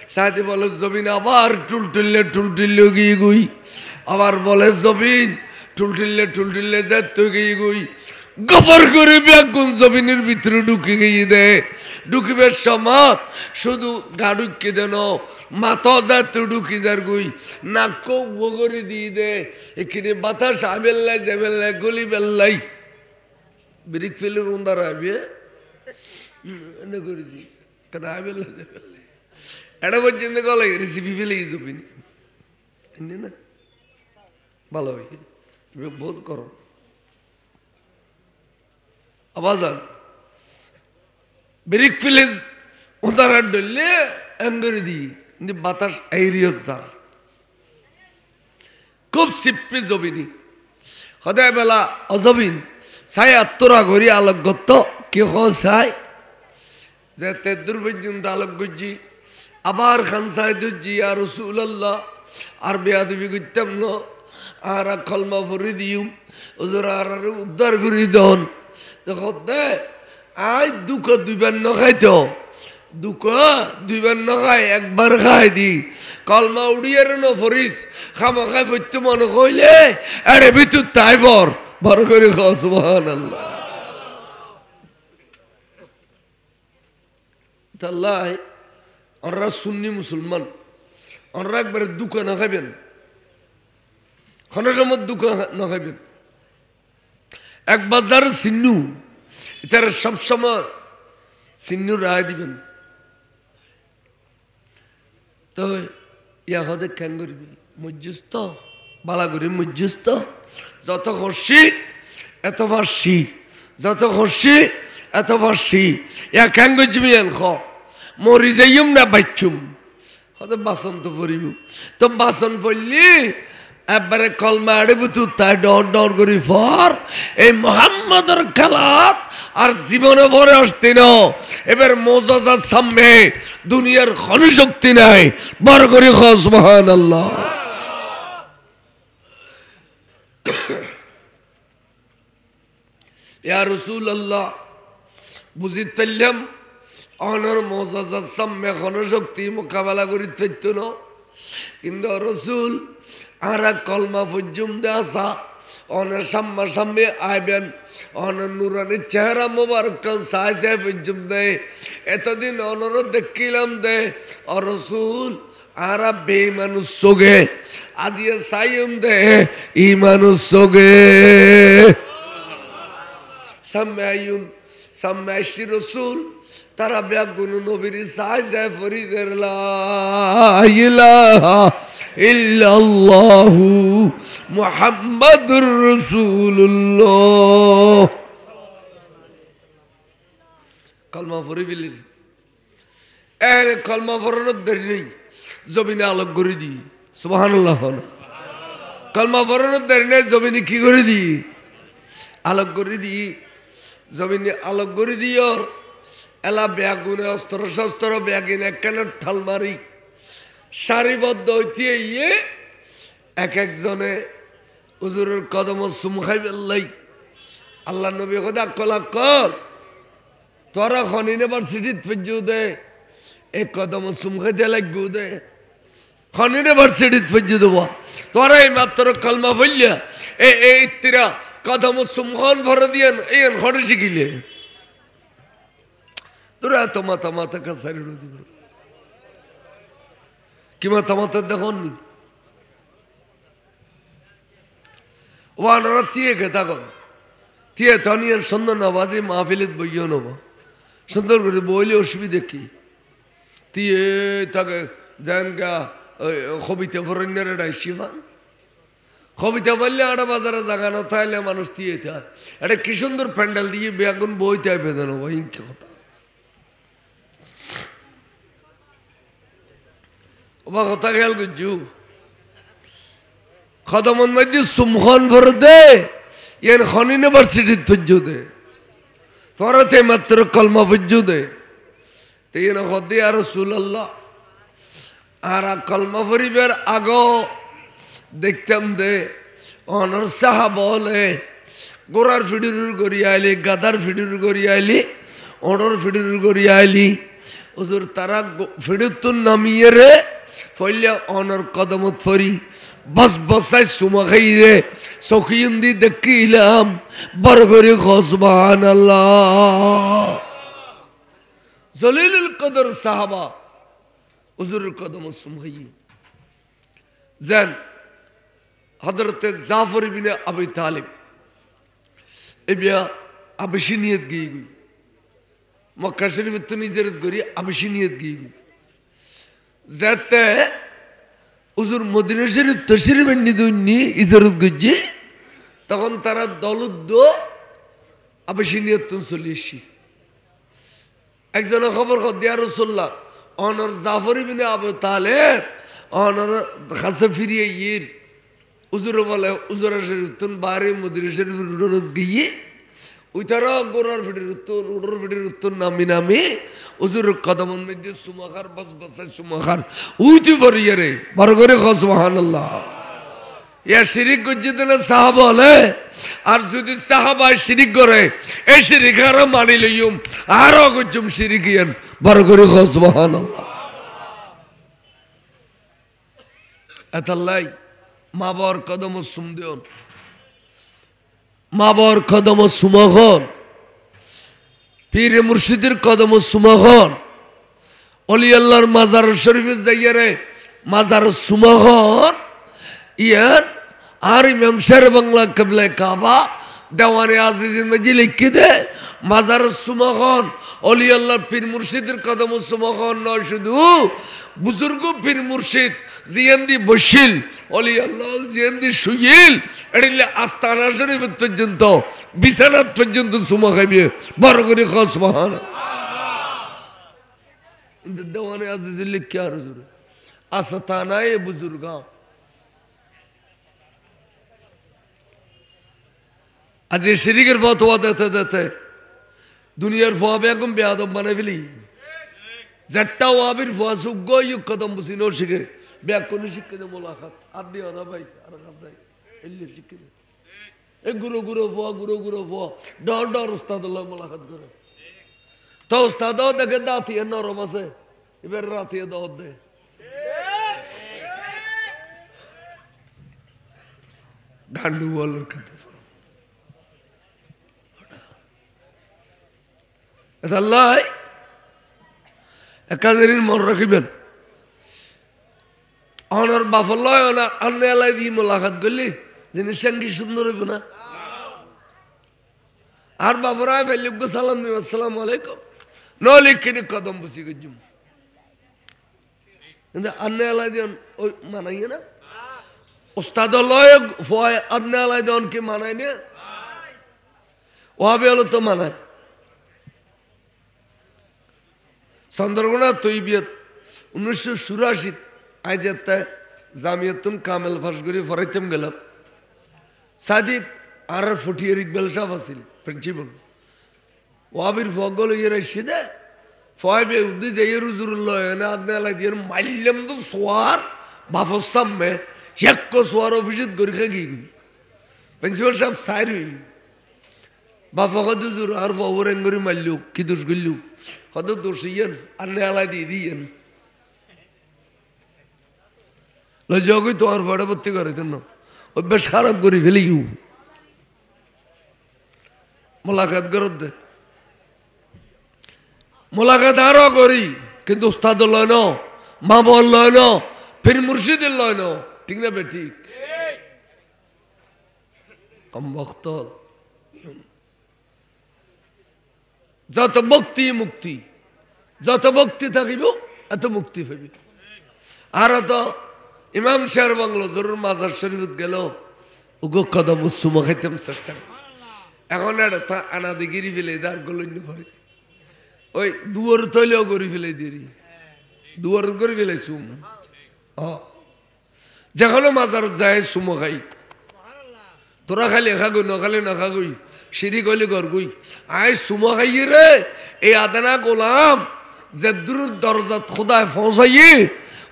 সাথে বলে জবিন আবার টুলটুললে গিয়ে গুই আবার বলে জবিন টুলটুললে যা তুই গিয়ে গুই গবর করে ব্যাগুন জমিনের ভিতরে ঢুকে গিয়ে দে ঢুকিবার সময় শুধু গা ঢুকিয়ে দেন মাথা যাতে ঢুকি যার গুই নাক ও করে দিয়ে দে এখানে বাতাস আবেল্লাই যাবেল্লাই গলি বেল্লাই ব্রিক ফেলের উন্দার আবে এনে করে দি কেন আবেল্লাই যাবেল্লাই এটা পর্যন্ত গলে রেসিপি ফেলেই জমিনি না ভালো হয় বহুত করো আবাজান ব্রিক ফিলেজ উদাহরণ ডলে এঙ্গরি দি বাতাস এইরিয়ার খুব সিপ্পি জবিনি সদায় বেলা অজবিন চাই আত্মরা ঘড়ি আলোকগত কি চাই যে তেদুর পর্যন্ত আলোক গজ্জি আবার খান সাহেদুজ্জি আর রসুল্লাহ আর বেয়াদবি করতাম ন আর কলমা ভরি দিম ওজোর আর উদ্ধার করি দন দে আই দুঃখ দুইবার নখাইতো দুঃখ দুইবার নখাই একবার খাই দি কলমা উড়িয়ে ন ফরিস খামা খাই ফইতে মনে কইলে আরে ভিতর তাই বড় করে খাও সুবহানাল্লাহ তাল্লাই ওরা সুন্নি মুসলমান ওরা একবারে দুঃখ না খাইবেন খনের সময় দুঃখ না খাইবেন এক বাজার সিন্নু এটার সবসময় সিন্নু রায় দিবেন তো ইয়া হদে কেন করবি মজ্জুস্ত বালা করি মজ্জুস্ত যত হর্ষি এত ভার্ষি যত হর্ষি এত ভার্ষি ইয়া কেন করবি এন খ মরি যাইম না বাচ্চুম হদে বাসন তো পড়িব তো বাসন পড়লি একবারে কলমা আড়িব তু তাই ডর করি ফর এই মোহাম্মদের খেলাত আর জীবনে ভরে আসতে ন এবার মোজাজার সামনে দুনিয়ার কোনো শক্তি নাই বড় করে খাও সুবহানাল্লাহ ইয়া রাসূলুল্লাহ বুঝিত পারলাম অনর মোজাজার সামনে কোনো শক্তি মোকাবেলা করি পারত না কিন্তু রসুল আর কলমা পর্যন্ত আসা অনেক সামনে আইবেন অনেক নুরানির চেহারা মোবারক সাই সাই পর্যন্ত এতদিন অনর দেখিলাম দে রসুল আর বেঈমানুষ সোগে আজিয়ে সাইম দে ইমানুষ সোগে সামনে আসছি রসুল তারা ব্যাগুন নবীর সাই সাই ফরিদের লা ইলাহা ইল্লাল্লাহু মুহাম্মাদুর রাসূলুল্লাহ কলমা পড়ি বিলি এর কলমা পড়ানোর দেরি নেই জমিনে আলোক করে দি সুবহানাল্লাহ কলমা পড়ানোর দেরি নেই জমিনে কি করে দি আলোক করে দি জমিনে আলোক করে দিয়র এলা ব্যাগুনে অস্ত্র শস্ত্র ব্যাগিন একখানে ঠাল মারি সারিবদ্ধ হইতে ইয়ে এক একজনে হুজুরের কদম সুম খাই বেল্লাই আল্লাহ নবী কথা কলা কল তোরা খন ইউনিভার্সিটিত ফেজু দে এই কদম সুম খাইতে লাগবো দে খন ইউনিভার্সিটিত ফেজু দেব তোরা এই মাত্র কলমা বললিয়া এই তিরা কদম সুম খন ভরে দিয়ে এই ঘরে শিখিলে তোরা এত মাথা মাথা কাছারি দিব কি মাথা মাথা দেখনি ওয়ানরা তিয়ে খেতা কর তিয়ে তনিয়ার সুন্দর না বাজে মাহফিলিত বইও নেব সুন্দর করে বইলে অসুবিধা কি তিয়ে তাকে যেন গা কবিতা ফরণ্যের শিফান কবিতা বললে আড়া বাজারে জাগানো তাইলে মানুষ তিয়ে থাক এটা কি সুন্দর প্যান্ডেল দিয়ে বেগুন বইতে বেঁধে নেবো ইনকে কথা ওবা কথা খেয়াল করছু খদমন মধ্যে সুমখন ভরে দে ইয়ান খন ইউনিভার্সিটিত ফজ্জু দে তোরাতে মাত্র কলমা ফজ্জু দে তেন হদে আর রাসূলুল্লাহ আর কলমা ফরিবের আগ দেখতাম দে অনর সাহাবা বলে গোরার ফিডুর গড়িয়া আইলি গাদার ফিডুর গড়িয়া আইলি অনর ফিডুর গড়িয়া আইলি হুজুর তারা ফিডুর নামিয়ে রে ফইলে অনর কদমত ফরি বস বসাই সুমা খাই রে সখিন্দি দেখিলাম বড় করে সুবহানাল্লাহ জলিলুল কদর সাহাবা হুজুরের কদম সুমা খাই জান হযরত জাফর ইবনে আবি তালিব এবিয়া আবিসিনিয়ত গই মক্কা শরীফে তো নিজের গরি আবিসিনিয়ত গই যাতে হুজুর মদিনা শরীফ তশরিফ এনে দুনি ইজারত গজি তখন তারা দলুদ্দ আবিসিনিয়ত চলে এসি একজন খবর দিয়া রাসূলুল্লাহ অনর জাফর ইবনে আবু তালেব অনর কাছে ফিরিয়ে ইর হুজুর বলে হুজুর শরীফ তুন বারে মদিনা শরীফ রুডত গিয়ে উইতারা গোরার ফিডির উত্তর উডর ফিডির উত্তর নামি নামি হুজুর কদমন মধ্যে সুমাখার বস বসাই সুমাখার উইতি ভরিয়ে রে বড় করে সুবহানাল্লাহ ইয়া শিরিক গজ্জিতে না সাহাবা বলে আর যদি সাহাবা শিরিক করে এই শিরিক আর মানি লইম আরো গজ্জুম শিরিকিয়ান বড় করে সুবহানাল্লাহ এতাল্লাই মা বাবার কদম সুম দেন মা বাবার কদম সুমহন পীরে মুর্শিদের কদম সুমহন অলি আল্লাহর মাজার শরীফে যাইয়ারে মাজার সুমহন ইয়ান আর ইমাম শের বাংলা কিবলা কাবা দেওয়ানে আজিজিন মাঝি লিখে দে মাজার সুমহন অলি আল্লাহর পীর মুর্শিদের কদম সুমহন নয় শুধু বুজুর্গ পীর মুর্শিদ জিয়ান্দি বসিল অলি আল্লাহ জিয়ান্দি শুইল এড়িলে আস্তানা শরীফ পর্যন্ত বিছানাত পর্যন্ত সুমা খাইবে বড় করে খাস মহান দেওয়ানে আজিজ লিখে আর হুজুর আস্তানায়ে বুজুর্গা আজ এই শিরিকের ফতোয়া দিতে দিতে দুনিয়ার ফোয়া বেগম বেয়াদব বানাই ফেলি যারটা ওয়াবির ফোয়া সুগ্গ ইউ কদম বুঝি নো শিখে ব্যাগ কোন শিক্ষে দে মোলাকাত আর দিও না ভাই আর যাই এলি শিক্ষে দে এ গুরু গুরু ফোয়া ডর ডর উস্তাদুল্লাহ মোলাকাত করে তো উস্তাদও দেখে দাঁতিয়ে নরম আছে এবার রাতিয়ে দাওয়াত দে গান্ডু বলার কথা আল্লাহ একাদিন মন রাখিবেন অনার বাফল্লাহ আন্নে এলাই দিয়ে মোলাকাত করলি জিনিস সঙ্গী সুন্দর হইব না আর বাবরায় ফেলিব সালাম দিব আসসালামু আলাইকুম নলিখিনি কদম বুঝি গজুম কিন্তু আন্নে এলাই দিয়ে ওই মানাই না ওস্তাদ লয় ফয় আন্নে এলাই দেন কি মানাই না ওয়াবে হলো তো মানায় চন্দ্রকোনা তৈবিয়ত 1984 আইজাতে জামিয়াতুন কামেল ফাঁসগুড়ি ফরাইতাম গেলাম সাদিক আর ফটিয়ার ইকবাল সাহেব আছিল প্রিন্সিপাল ওয়াবির ফগল ইয়ে রাখছি দে ফয়বে উদ্দি যে রুজুরুল্লাহ না আদনে আলাই দিয়ে মাইলাম তো সোয়ার বাফর সামনে এক সোয়ার অফিসত গড়ি খাই প্রিন্সিপাল সাহেব সাইর হই বাপা কত জোর আর বাবুরেন করে মারলু কি দোষ গল্লু কত দোষ ইয়েন আন্নে আলাই দিয়ে দিয়েন লজ্জাগই তোমার ভাড়া ভর্তি করে কেন অভ্যাস খারাপ করে ফেলি মোলাকাত করত দে মোলাকাত আরো করি কিন্তু উস্তাদ লয় ন মা বল লয় ন ফির মুর্শিদের লয় ন ঠিক না বে ঠিক কম বক্ত যত ভক্তি মুক্তি যত ভক্তি থাকিব এত মুক্তি পাবি আর তো ইমাম শের বাংলো জরুর মাজার শরীফত গেল ওগো কদম সুমা খাইতাম চেষ্টা এখন এটা আনাদি গিরি ফেলে আর গলন্য করে ওই দুয়ার তৈলেও গড়ি ফেলে দিরি দুয়ার করে ফেলে সুম যেখানে মাজারত যায় সুমো খাই তোরা খালি খাগই নখালি না খাগই সিঁড়ি গলি ঘর গই আই সুমো খাইয়ে রে এই আদানা গোলাম যে দূর দরজাত খোদায় পৌঁছাইয়ে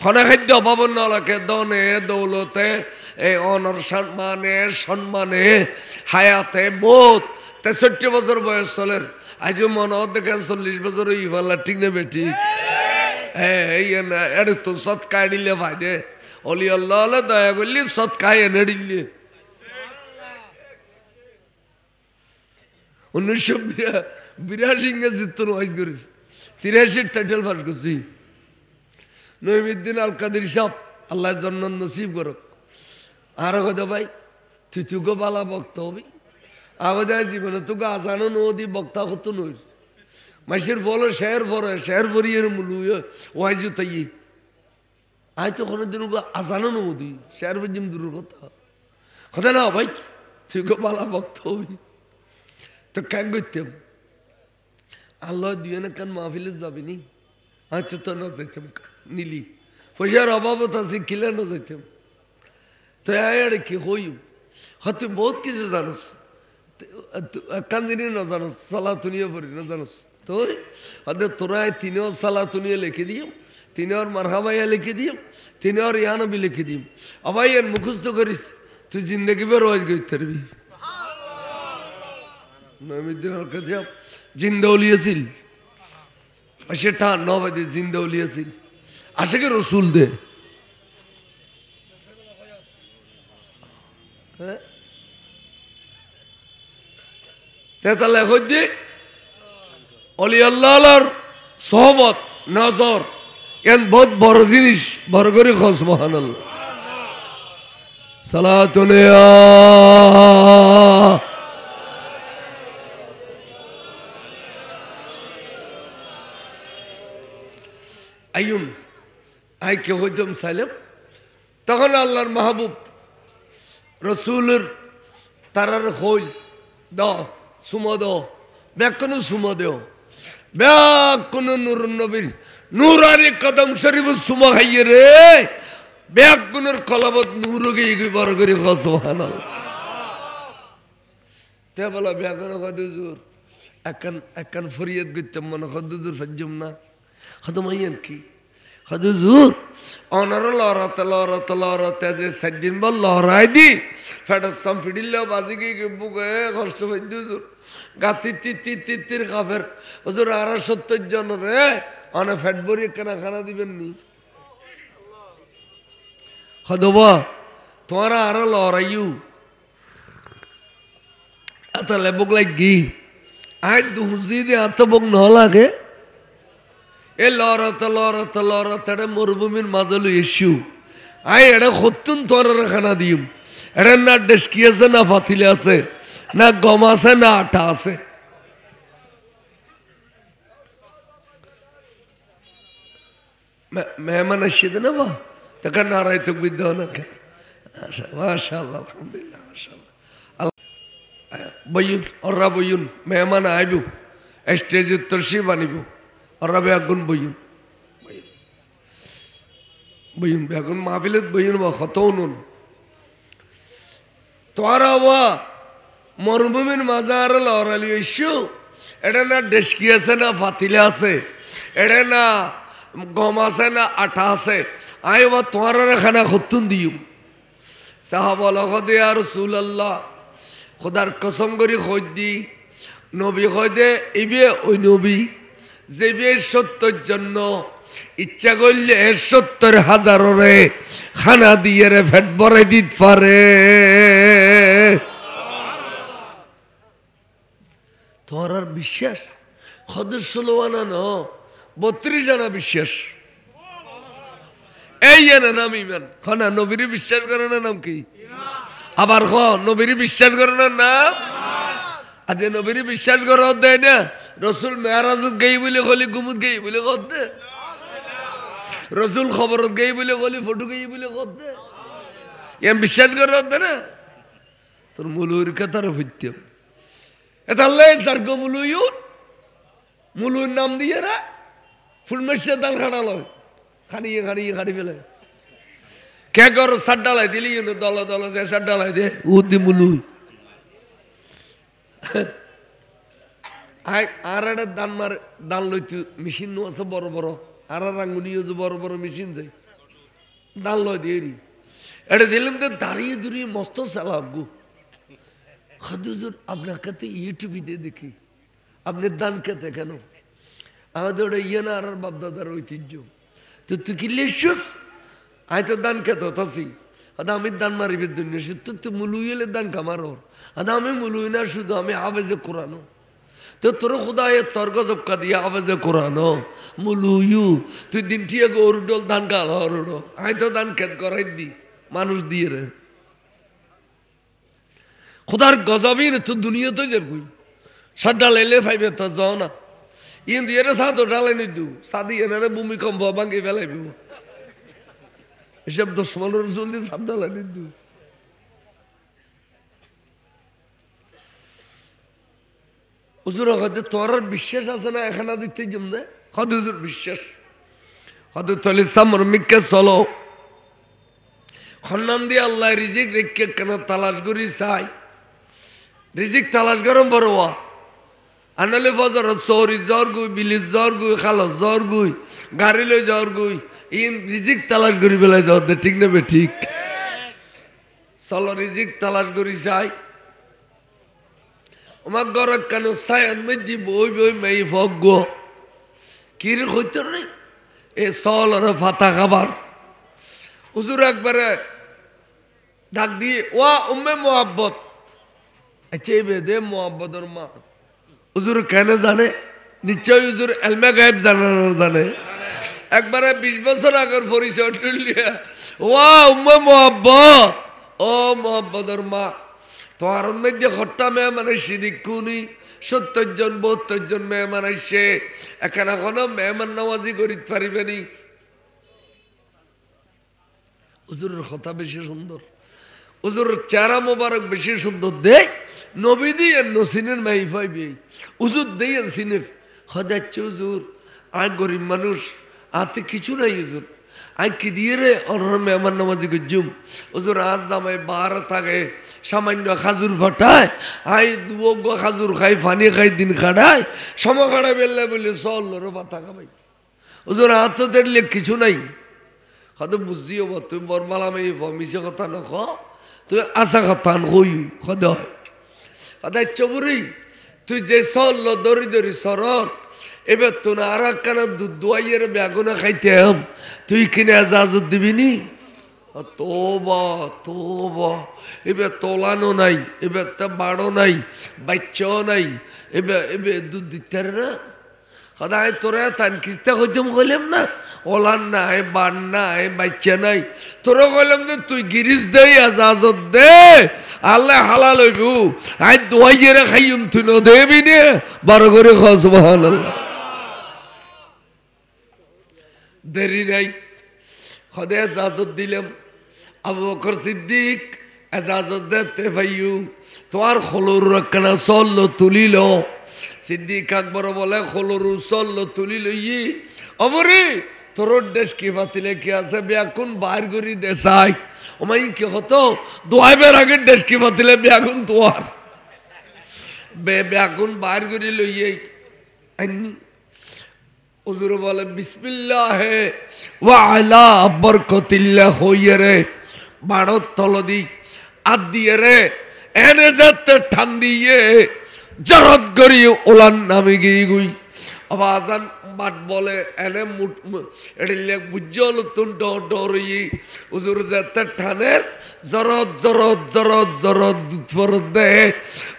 খনা খাদ্য অভাব নলাকে দনে দৌলতে এই অনর সম্মানে হায়াতে বোধ 63 বছর বয়স চলের আজ মনে দেখেন 40 বছর ইফাল্লা ঠিক নেবে ঠিক এই এর তো সৎকায় দিলে ভাই দে অলি আল্লাহ দয়া করলি সৎকায় এনে দিলে 1982 জিতন ওয়াইজ করি 83 টাইটেল পাস করছি নইমুদ্দিন আল কাদের সাহেব আল্লাহ জন্নত নসিব করক আর কথা ভাই তুই তুকে বালা বক্তা হবি আমাদের জীবনে তোকে আজানো নদী বক্তা হতো নই মাসের ফলে শের পরে শের পরিয়ের মূল্য ওয়াইজ তাই আয় তো কোনোদিন আজানো নদী শের পর্যন্ত দূর কথা কথা না ভাই তুকে বালা বক্তা হবি তো কেন করতাম আল্লাহ দিয়ে না কেন মাহফিলে যাবি নি আচ্ছা তো না যাইতাম নিলি পয়সার অভাবত আছে কিলে না যাইতাম তো আরে কি হই তুই বহুত কিছু জানোস একখান জিনিস না জানোস সালাতুনিয়া পড়ি না জানোস তো তোরা তিনেও সালাতুনিয়া লিখে দিম তিনেওর মারহাবাইয়া লিখে দিম তিনেওর ইয়ানবি লিখে দিম আবাই এর মুখস্থ করিস তুই জিন্দগি বের রোজ করতে পারবি নইমুদ্দিন আল কাদের সাহেব জিন্দা উলিয়েছিল সেটা নবাদে জিন্দা উলিয়েছিল আশেকে রসুল দে তেতালে হইতে অলি আল্লাহর সহবত নজর এন বহুত বড় জিনিস বড় করে খোঁজ সুবহানাল্লাহ সালাতুনিয়া আইন আই কে হইতাম সাইলাম তখন আল্লাহর মাহবুব রসুলের তারার হইল দ সুমা দ ব্যাকুনো সুমা দেও ব্যাকুনো নূর নবীর নূরানি কদম শরীফ সুমা খাইয়ে রে ব্যাকুনোর কলাবত নূর গিয়ে বড় করে সুবহানাল্লাহ তে বলা ব্যাকুনো কদুজুর একান ফরিয়াদ করতাম মনে কদুজুর ফাজ্জুম না খদম আইয়েন কি খদুজুর অনার লড়াতে যে 7 দিন বল লড়াই দি ফেডাসাম ফিডিল্লা বাজি গিয়ে বুকে কষ্ট পাইতে হুজুর গাতি তির কাফের হুজুর আর 70 জন রে অনে ফেট ভরি কেনা খানা দিবেন নি খদবা তোমারা আর লড়াইউ আতালে বুক লাগি আই দুজি দে আত বুক ন লাগে এ লড়তে মরুভূমির মাঝে এসু আই এটা সত্যুন তোর খানা দিম এটা না ডেস্কি আছে না ফাতিলে আছে না গম আছে না আটা আছে মেহমান আসছে না বা তাকে নারায় তো বিদ্যা না কে মাশাআল্লাহ আলহামদুলিল্লাহ মাশাআল্লাহ বইন ওরা বইন মেহমান আইব স্টেজে তরসি বানিব ওরা বেগুন বইন বইন বেগুন মাহফিলত বইন বা খতৌনুন তোরা বা মরুভূমির মাঝে আর লড়ালি এসো এটা না ডেস্কি আছে না ফাতিলে আছে, এটা না গম আছে না আটা আছে, আই বা তোমার খানা খতুন দিও। সাহাবা লখদে আর রাসূলুল্লাহ খোদার কসম করি খোঁজ দি নবী খোঁজে ইবে ওই নবী যে বে ৭০ জন্য ইচ্ছা করলে ৭০,০০০ খানা দিয়ে রে ফেট ভরাই দিতে পারে। তোমার আর বিশ্বাস? খদের ১৬ আনা ন ৩২ আনা বিশ্বাস। এই না নাম ইমান। না নবীর বিশ্বাস করে না নাম কি? আবার নবীর বিশ্বাস করে না নাম। আজ নবীর বিশ্বাস করে দেয় না রসুল মেয়ারাজত গেই বলে গলি গুমুত গেই বলে করতে, রসুল খবরত গেই বলে গলি ফটো গেই বলে করতে, এম বিশ্বাস করে দে না তোর মুলুর কথার হইতাম এতাল্লাই তার গো মুলুর নাম দিয়ে রা ফুলমেশে দাল খাড়া লয় খাড়িয়ে খাড়িয়ে খাড়ি ফেলে কে কর সার ডালাই দিলি দল দল যে সার ডালাই দে উদি মুলু আর একটা দান মারে দান লইতে মেশিন আছে বড় বড় আর রাঙ্গুনিও যে বড় বড় মেশিন যাই দান লয় দিয়ে এটা দিলাম তো দাঁড়িয়ে দাঁড়িয়ে মস্ত চালাক গো হুজুর আপনার কাছে ইউটিউবে দেখি আপনি দান খেতে কেন? আমাদের ওটা ইয়ে না আর বাপদাদার ঐতিহ্য। তো তুই কি লেশ্বর আয় তো দান খেতে তাছি আদা আমি দান মারিবের জন্য তুই মুলুই এলে দান কামার আদা আমি মুলুই না শুধু আমি আবেজে কোরআনো তো তোর খুদায় তর্ক জপকা দিয়ে আবেজে কোরআনো মুলুইউ তুই দিনটিয়ে গরু ডোল দান কাল হরো আয় তো দান খেত করাই দি মানুষ দিয়ে রে খুদার গজবই না তো দুনিয়া তো যে কই সার ডালাইলে ফাইবে তো যাও না ইন দিয়ে সাদ ডালাই নি দু সাদি এনে ভূমিকম্প ভাঙি ফেলাইব এসব ১০-১৫ জলদি সাপ ডালাই নি দু হুজুর হয়তো তোর বিশ্বাস আছে না এখানে দেখতে জমে হদ হুজুর বিশ্বাস হদ তলি সামর মিকে চলো খন্নান দিয়ে আল্লাহ রিজিক রেখে কেন তালাশ করি চাই রিজিক তালাশ গরম বড়োয়া আনালে ফজরত সৌরি জ্বর গুই বিলিস জ্বর গুই খালস জ্বর গুই গাড়ি লই জ্বর গুই ইন রিজিক তালাশ করি বেলায় জ্বর দে ঠিক নেবে ঠিক চলো রিজিক তালাশ করি চাই আমার গরক কেন সায়াদ মেদি বই বই মেই ফগ গো কির হইতে নেই এ চল আর ফাতা খাবার হুজুর একবারে ডাক দিয়ে ওয়া উম্মে মোহাব্বত চেয়ে দে মোহাব্বতর মা হুজুর কেন জানে নিশ্চয় হুজুর এলমে গায়েব জানানো জানে একবারে ২০ বছর আগের পরিচয় টুলিয়া ওয়া উম্মে মোহাব্বত ও মোহাব্বতর মা তোমার মধ্যে হট্টা মেহমান আসছে দেখুনি ৭০ জন ৭২ জন মেহমান আসছে এখানে কোনো মেহমান নামাজি করিতে পারিবে নি হুজুরের কথা বেশি সুন্দর হুজুরের চেহারা মোবারক বেশি সুন্দর দেখ নবী দিয়ে নসিনের মাই পাইবে হুজুর দিয়ে সিনের হদাচ্ছে হুজুর আর গরিব মানুষ আতে কিছু নাই হুজুর আই কি দিয়ে রে অনর মেহমান নামাজি গজুম হুজুর আজ জামাই বার থাকে সামান্য খাজুর ফাটায় আই দুগো খাজুর খাই পানি খাই দিন কাটায় সম কাটা বেললে বলে চল রে পাতা খাবাই হুজুর হাত দেখলে কিছু নাই হয়তো বুঝিও তুই বরমালা মেয়ে মিশে কথা নখ তুই আশা কথা নই সদ সদায় চবুরি তুই যে চল দরি দরি সরর এবার তো না আর একখানা দুধ দোয়াইয়ের বেগুনা খাইতে হম তুই কিনে এজাজত দিবি নি তোবা তোবা এবার তোলানো নাই এবার তা বাড়ো নাই বাচ্চাও নাই এবার এবার দুধ দিতে না সদায় তোরা তান কিস্তা হইতাম কইলাম না ওলান নাই বান নাই বাচ্চা নাই তোরা কইলাম যে তুই গিরিশ দে এজাজত দে আল্লাহ হালাল হইব আই দোয়াইয়ের খাইম তুই ন দেবি নে ১২ করে খ সুবহানাল্লাহ দেরি নাই খদে এজাজত দিলাম আবু বকর সিদ্দিক এজাজত যেতে ভাইয়ু তোর খলুর রাখনা চল তুলিল সিদ্দিক আকবর বলে খলুর চল তুলি লইয়ে অবরে তোর দেশ কি পাতিলে কি আছে বেগুন বাইর করি দেশাই ওমাই কি হতো দোয়াইবের আগে দেশ কি পাতিলে বেগুন তোয়ার বেগুন বাইর করে লইয়ে আইনি হুজুর বলে বিসমিল্লাহ ওয়া আলা বরকতিল্লাহ হইয়ে রে বাড়ত তলদি আদ দিয়ে রে এনে যাতে ঠান দিয়ে জরত করি ওলান নামে গিয়ে গুই আবাজান বাট বলে এনে মুট এড়িলে বুঝল তুন ডরই হুজুর যাতে ঠানের জরত জরত জরত জরত দুধ ফরত দে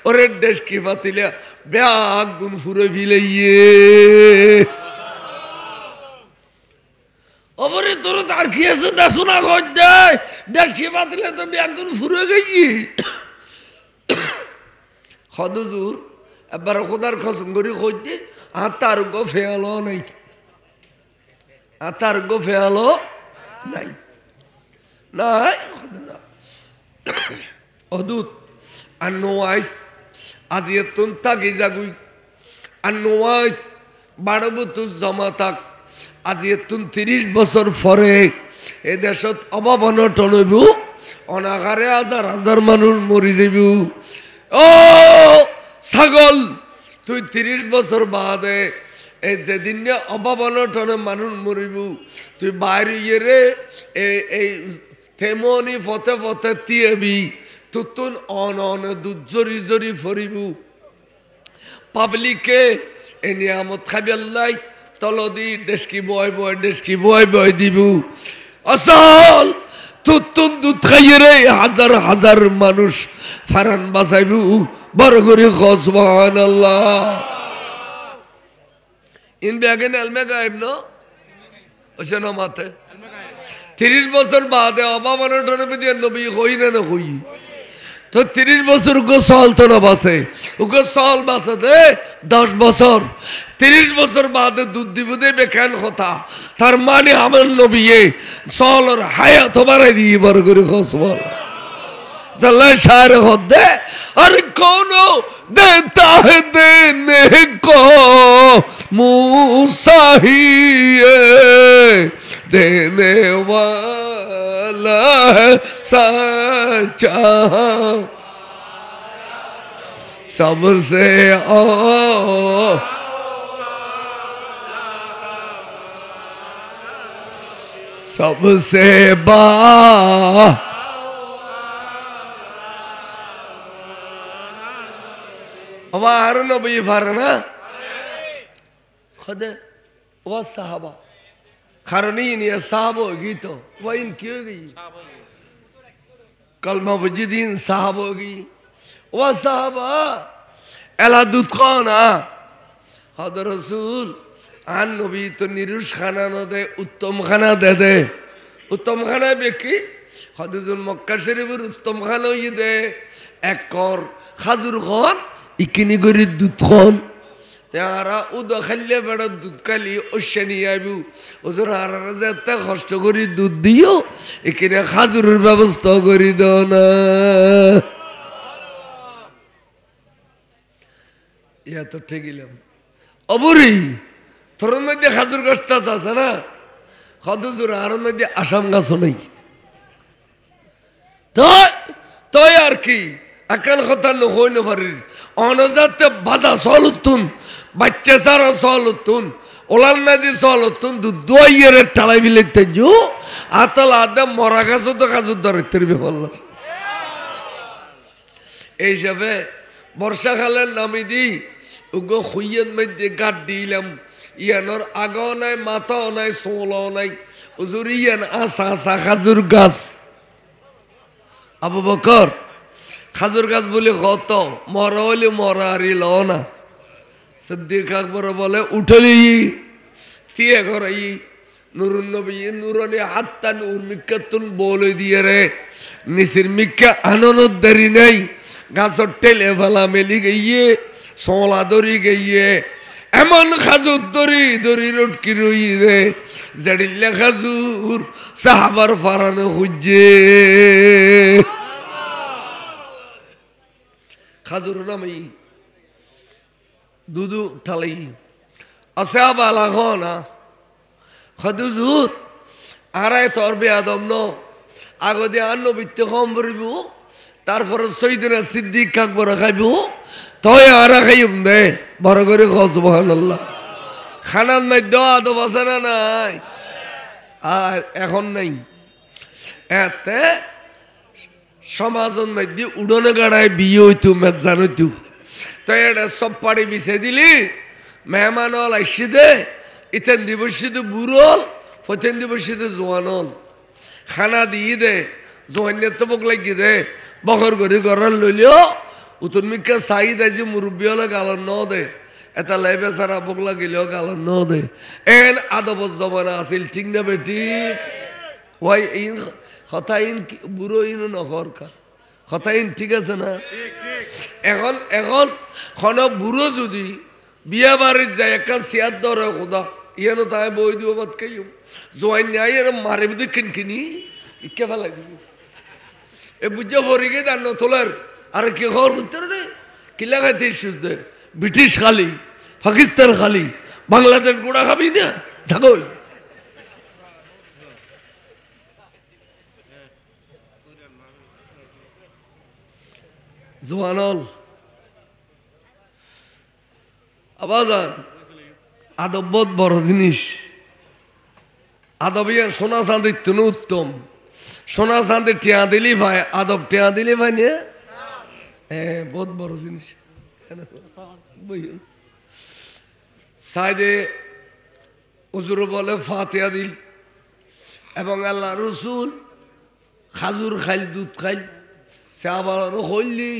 ওরে দেশ কি বাতিলে বেগুন ফুরে ফিলাইয়ে অবরে তোর তার কি আছে দেখো না কই দেয় দেশ কি বাতিলে তো বেগুন ফুরে গেছি হদুজুর এবার খোদার কসম করি কইতে আতার গো ফেয়ালো নাই আতার গো ফেয়ালো নাই নাই না অদূত আর নোয়াইস আজ এতুন তাকি জাগুই আর নোয়াইস বাড়ব তু জমা থাক আজ এতুন 30 বছর পরে এ দেশত অভাব অনটন হইব অনাগারে হাজার হাজার মানুষ মরি যাইব ও ছাগল তুই 30 বছর বাদে এই যেদিন অভাব অনটনে মানুষ মরিব তুই বাইরে ইয়ে রে এই তেমনি ফতে ফতে তিয়েবি তুতুন অন অন দুধ জরি জরি ফরিব পাবলিকে এ নিয়ামত খাবি আল্লাহ তলদি ডেস্কি বয় বয় ডেস্কি বয় বয় দিব আসল তুতুন দুধ খাইয়ে রে হাজার হাজার মানুষ ফারান বাঁচাইব বড় করে সুবহানাল্লাহ ইন ব্যাগেন এলমে গায়েব ন ওসে না মাথে 30 বছর বাদে অভাব অনটনের মধ্যে নবী হই না না হই তো 30 বছর উগো সল তো না বাসে উগো সল বাসাতে 10 বছর 30 বছর বাদে দুধ দিব দেবে কেন কথা তার মানে আমার নবী সলর হায়াত বাড়াই দিয়ে বড় করে সুবহানাল্লাহ दल्ला शायर होते अरे कौन देता है देने को मूसा ही देने वाला है सच्चा सबसे सबसे बा हमारे नबी फरना खुद वो साहबा खरनी नहीं साहब होगी तो वो इन क्यों गई कलमा वजीदीन साहब होगी वो साहबा एला दूध कौन आ हद रसूल आन नबी तो निरुष खाना न दे उत्तम खाना दे उत्तम खाना बेकी हदुजुल मक्का शरीफर उत्तम खाना ये दे एक और खाजुर खान इकिनी गरी दूध खान त्यारा उदा खल्ले बड़ा दूध काली ओशनी आयु उजर आरा जाते कष्ट करी दूध दियो इकिने खाजुर व्यवस्था करी दो ना या तो ठीक ही लम अबुरी थोड़ा में दे खाजुर कष्टा सासा ना खाजुर आरा में दे आशाम का सुनाई तो यार की अकल खतर न होय न भरी अनजात बाजा सलुतुन बच्चे सारा सलुतुन ओलाल नदी सलुतुन दुआइरे टालाई बिलेते जो आतल आदम मरा गासो तो गासो दरतेर बेफल्ला এই হিসাবে বর্ষাকালের নামি দি উগো খুইয়ের মধ্যে গাট দিলাম ইয়ানোর আগাও নাই মাথাও নাই সোলাও নাই হুজুর ইয়ান আসা আসা খাজুর গাছ আবু বকর খাজুর গাছ বলে কত মরা হলে মরা আর লো না সিদ্দিক আকবর বলে উঠলি তিয়ে করাই নুরুন নবী নুরনি হাত্তা নূর মিক্কাতুন বলে দিয়ে রে নিসির মিক্কা আননত দেরি নাই গাছর টেলে ফেলা মেলি গিয়ে সোলা দড়ি গিয়ে এমন খাজুর দড়ি দড়ি রটকি রই রে জড়িলে খাজুর সাহাবার ফারানো খুঁজে খাজুর নামি দুদু ঠালাই আসাব আলা না খাদুজুর আরাই তোর বেয়াদম ন আগতে আন্ন বিত্তে কম ভরিব তারপরে সৈদিনা সিদ্দিক আকবর খাইব তয় আরা খাইম দে বড় করে সুবহানাল্লাহ খানার মধ্যে আদব আছে না নাই আর এখন নাই এতে সমাজের মধ্যে উড়নে গাড়ায় বিয়ে হইতো মেজান হইতো তো এটা সব পাড়ি বিছে দিলি মেহমান হল আসছি দে ইতেন দিবসিতে বুড়ল ফতেন দিবসিতে জোয়ান হল খানা দিয়ে দে জোয়ানের তো বক লাগি দে বকর গড়ি গড়ার লইলেও উত্তর মিকা চাই দেয় যে মুরব্বী হলে গালার ন দে এটা লাইবে সারা বক লাগিলেও গালার ন দে এন আদব জমানা আছিল ঠিক না বেটি ওই ইন কথা ইন বুড়ো ইন নখর কা কথা ইন ঠিক আছে না এখন এখন খন বুড়ো যদি বিয়া বাড়ির যায় একটা চেয়ার ধরে খোদা ইয়ানো তাই বই দিব বাদ খাই জোয়ান নাই এর মারে বুঝি কিনকিনি ইকে ফেলা দিব এ বুঝে ভরি গে দান তোলার আর কি খবর করতে রে কিলা খাইতে সুস্থ ব্রিটিশ খালি পাকিস্তান খালি বাংলাদেশ গোড়া খাবি না ছাগল জোয়ানল আবাজান আদব বহুত বড় জিনিস আদব ইয়ার সোনা চাঁদির তুন উত্তম সোনা চাঁদে টিয়া দিলি ভাই আদব টিয়া দিলি ভাই নিয়ে হ্যাঁ বহুত বড় জিনিস সাইদে হুজুর বলে ফাতিহা দিল এবং আল্লাহ রসুল খাজুর খাইল দুধ খাইল সে আবার হইলি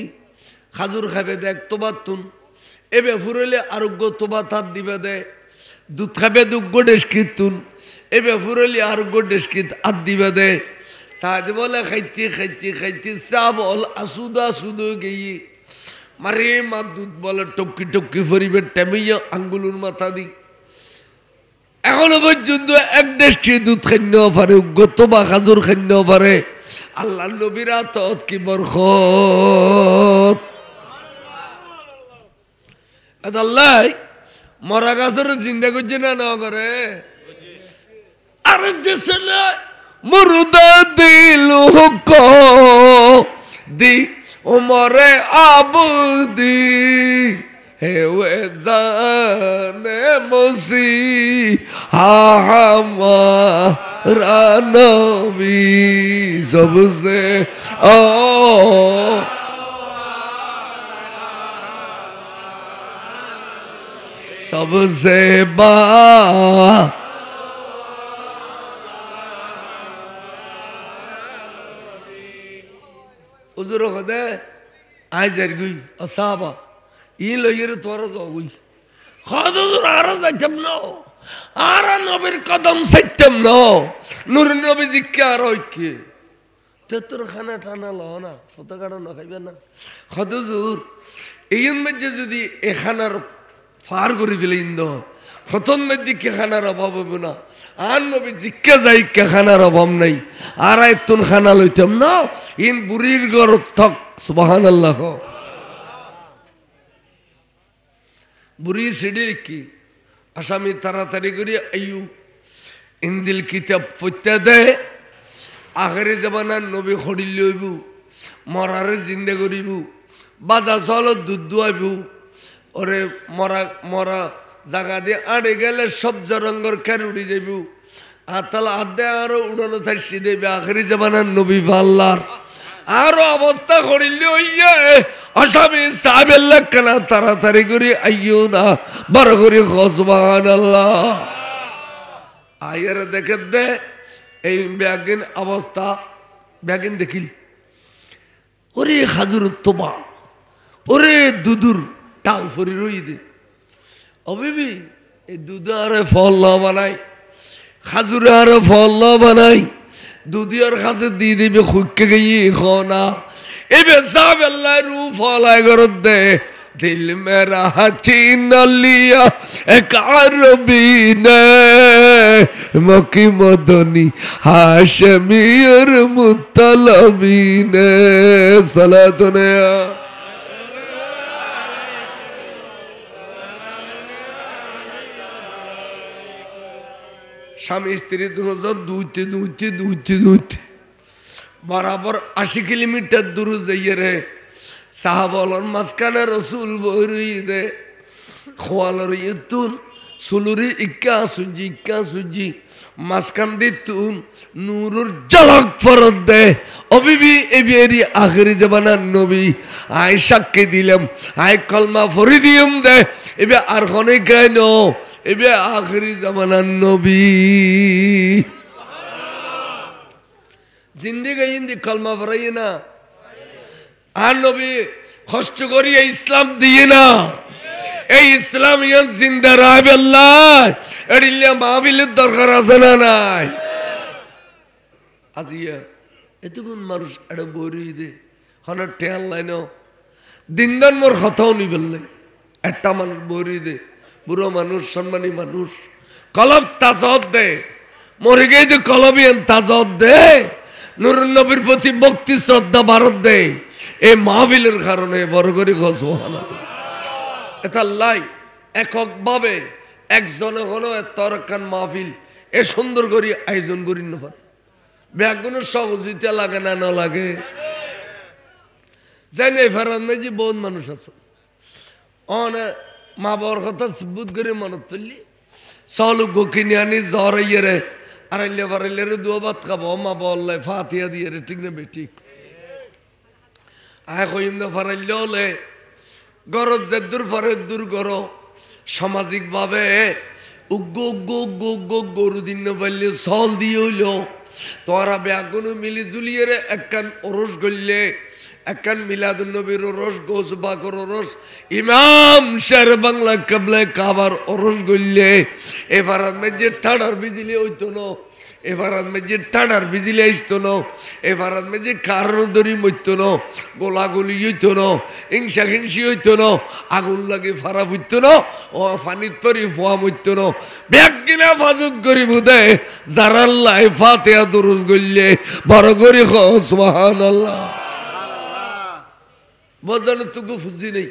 খাজুর খাবে দেখ তোবার তুন এবে ফুরলে আরোগ্য তোবা তার দিবে দে দুধ খাবে দুগ্গ ডেস্কিত তুন এবে ফুরলি আরোগ্য ডেস্কিত আর দিবে দে সাহায্য বলে খাইতে খাইতে খাইতে চা বল আসুদা আসুদো গিয়ে মারে মা দুধ বলে টপকি টপকি ফরিবে টেমিয়া আঙ্গুলুর মাথা দি এখনো পর্যন্ত এক ডেস্কি দুধ খাইন পারে উগ্গ তোবা খাজুর খাইন পারে আল্লাহ নবীরা তত কি বরকত আল্লাহ মরা গাছের চিন্তা করছে না না করে আর যে মুর্দা দিল হুকো দি উমরে আবুদি হে ওয়ে জানে মসি হামারা নবী সবসে ও सबसे बा उजरो खदे आज जरगुई असाबा ये लोग तोरा जागुई खादो जरा आरा सत्यम नो आरा नबीर कदम सत्यम नो नूर नबी जी क्या रोई के तेतर खाना ठाना लो ना फोटो काढ़ो ना खाइबे ना खादो जरूर इन में जो दी एखानार ফার করে দিলে ইন্দো প্রথম দিকে খানার অভাব হবে না আর নবী জিজ্ঞা যাই কে খানার অভাব নাই আর এতুন খানা লইতাম না ইন বুড়ির ঘর থক সুবহানাল্লাহ বুড়ি সিডি কি আসামি তাড়াতাড়ি করে আইয়ু ইনজিল কিতাব পড়তে দে আখেরি জামানার নবী খড়ি লইব মরারে জিন্দা করিব বাজা চল দুধ দুয়াইব ওরে মরা মরা জায়গা দিয়ে আড়ে গেলে সব জরঙ্গর খের উড়ি যাইব আতাল আদে আরো উড়ানো থাকছি দেবে আখেরি জামানার নবী আল্লাহর আরো অবস্থা করিলে হইয়া আসামি সাহেবেল্লা কেনা তাড়াতাড়ি করে আইও না বড় করে সুবহানাল্লাহ আয়ের দেখে দে এই ব্যাগিন অবস্থা ব্যাগিন দেখিল ওরে খাজুর তোবা ওরে দুদুর টাল ফরি রই দে ও বিবি এই দুধ আরে ফল না বানাই খাজুরে আরে ফল না বানাই দুধি আর খাজুর দিয়ে দিবে খুঁজকে গিয়ে খানা এবে সাহেব আল্লাহ রু ফল এগরত দে दिल मेरा छीन लिया एक अरबी ने मक्की मदनी हाशमी और मुत्तलबी ने सलातुने স্বামী স্ত্রী দুজন দুইতে দুইতে দুইতে দুইতে বরাবর 80 কিলোমিটার দূর যাইয়ে রে সাহাবলর মাঝখানে রসুল বই দে খোয়ালর ইতুন সুলুরি ইক্কা সুজি মাঝখান দিতুন নূরুর ঝলক ফরত দে অবিবি এবিয়েরি আখেরি জামানার নবী আয় সাক্ষী দিলাম আয় কলমা ফরি দিম দে এবে আর খনে কেন এবে আখেরি জামানার নবী জিন্দিগি ইন্দি কলমা ফরাই না আর নবী কষ্ট করিয়া ইসলাম দিয়ে না এই ইসলাম ইয়ান জিন্দা রাখবে আল্লাহ এডিল্লা মাহফিলের দরকার আছে না নাই আজিয়া এতক্ষণ মানুষ এটা বই দে হন টেল লাইন দিনদান মোর কথাও নি বললে একটা মানুষ বই দে বুড়ো মানুষ সম্মানী মানুষ কলব তাজত দে মরে গিয়ে যে কলবিয়ান তাজত দে নুর নবীর প্রতি ভক্তি শ্রদ্ধা ভারত দে এই মাহফিলের কারণে বড় করে সুবহানাল্লাহ এটা লাই এককভাবে একজনে হলো তরকান মাহফিল এ সুন্দর করে আয়োজন করি না পারে ব্যাগুনের সহযোগিতা লাগে না না লাগে জানি ফেরান যে বহুত মানুষ আছে অনে মা বাবার কথা বুধ করে মনত তুললি চল গোকিনি আনি জ্বর ইয়ে রে আড়াইলে বাড়াইলে রে দুয়া ভাত খাবো মা বললে ফাতিয়া দিয়ে রে ঠিক না বেটি আয় কইম না ফারাইলে হলে গরজ যে দূর ফরে দূর গর সামাজিক ভাবে গরু দিন পারলে চল দিয়ে হইল তোরা ব্যাগুন মিলি জুলিয়ে রে একখান ওরস গললে একখান মিলাদুন নবীর ওরস গোস বাকর ওরস ইমাম শের বাংলা কাবলে কাবার ওরস গললে এবার যে ঠাডার বিজিলে হইতো না এবার যে ঠাডার বিজিলে আসতো না এবার যে কারণ দড়ি মরতো না গোলাগুলি হইতো না হিংসা হিংসি হইতো না আগুন লাগে ফারা ফুটতো না ও পানির তরি ফোয়া মরতো না ব্যাগ কিনা ফাজত করিব দে যারা আল্লাহ ফাতিহা দুরুদ গললে বড় করি সুবহানাল্লাহ বজানো তুকু ফুজি নেই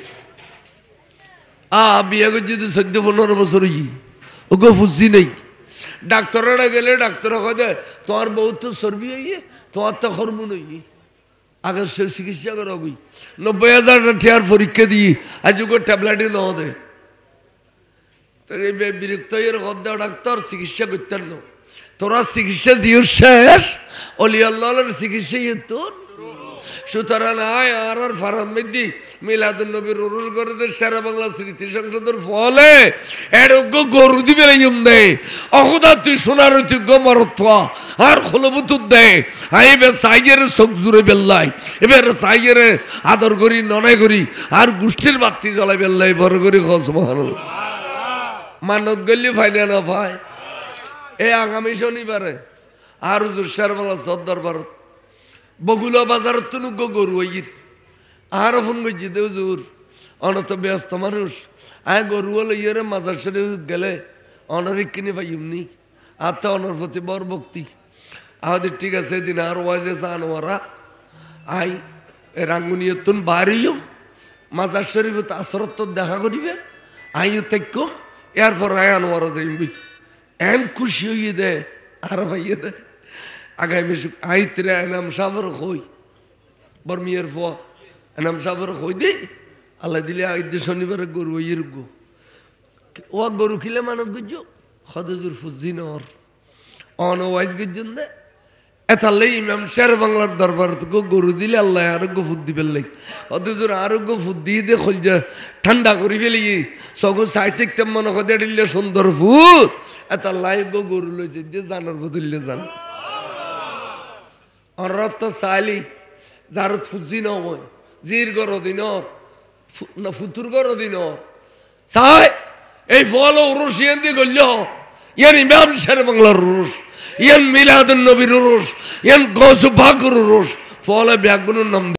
বিয়া করছি তো 14-15 বছর ওগো ফুজি নেই ডাক্তাররা গেলে ডাক্তার কয়ে তোমার বহুত তো চর্বি হইয়ে তোমার তো হরমোন হইয়ে আগে সে চিকিৎসা করা গই 90,000 টাকার পরীক্ষা দিয়ে আজ ওকে ট্যাবলেটই ন দে তোর এই বিরক্ত এর কদ্দা ডাক্তার চিকিৎসা করতেন না তোরা চিকিৎসা জিওর শেষ অলি আল্লাহর চিকিৎসা তোর সুতরাং আয় আর ফারাম মেদি মিলাদুন নবীর উরুস করে দে সারা বাংলা স্মৃতি সংসদের ফলে এরোগ্য গরু দিবে ইম দে অহুদা তুই সোনার তুই গমরত্বা আর খলবুতুর দে আইবে সাইয়ের চোখ জুড়ে বেল্লাই এবার সাইয়ের আদর করি ননাই করি আর গোষ্ঠীর বাতি জ্বলাই বেল্লাই বড় করি সুবহানাল্লাহ মানত গলি ফাইনা না ভাই এই আগামী শনিবারে আর হুজুর সারা বাংলা সর্দার ভারত বগুলা বাজার তুনুক গরু ওইর আর ফোন করছি দে হুজুর অনত ব্যস্ত মানুষ আয় গরু লইয়ে মাজার শরীফ গেলে অনারিক কিনে পাইমনি আর তো অনার প্রতি বর ভক্তি আমাদের ঠিক আছে এদিন আর ওয়াজে চানোয়ারা আই রাঙ্গুনিয়ে তুন বাড়িও মাজার শরীফ আসরত দেখা করিবে আইও তেকম এরপর আয় আনোয়ারা যাইবি এন খুশি হইয়ে দে আর ভাইয়ে দে আগামী আইতরে এনাম সাবর কই বর্মিয়ার ফোয়া এনাম সাবর কই দে আল্লাহ দিলে আইতে শনিবারে গরু ইয়ের গো ও গরু খিলে মানত গুজো খদজুর ফুজিন ওর অন ওয়াইজ গুজন দে এতালে ইমাম শের বাংলার দরবার থেকে গরু দিলে আল্লাহ আরোগ্য ফুদ দিবেন লাগ খদজুর আরোগ্য ফুদ দিয়ে দে খলজা ঠান্ডা করি ফেলি সগো সাইতে মনে করে দিলে সুন্দর ফুদ এতালাই গরু লই যে জানার বদলে জান অরত সালি জারত ফুজি নয় জির গর দিন না ফুতুর গর দিন চাই এই ফল উরুস ইয়ান দিয়ে গল্য ইয়ান ইমাম শের বাংলার উরুস ইয়ান মিলাদুন নবীর উরুস ইয়ান গৌস বাকর উরুস ফলে ব্যাগুনের নাম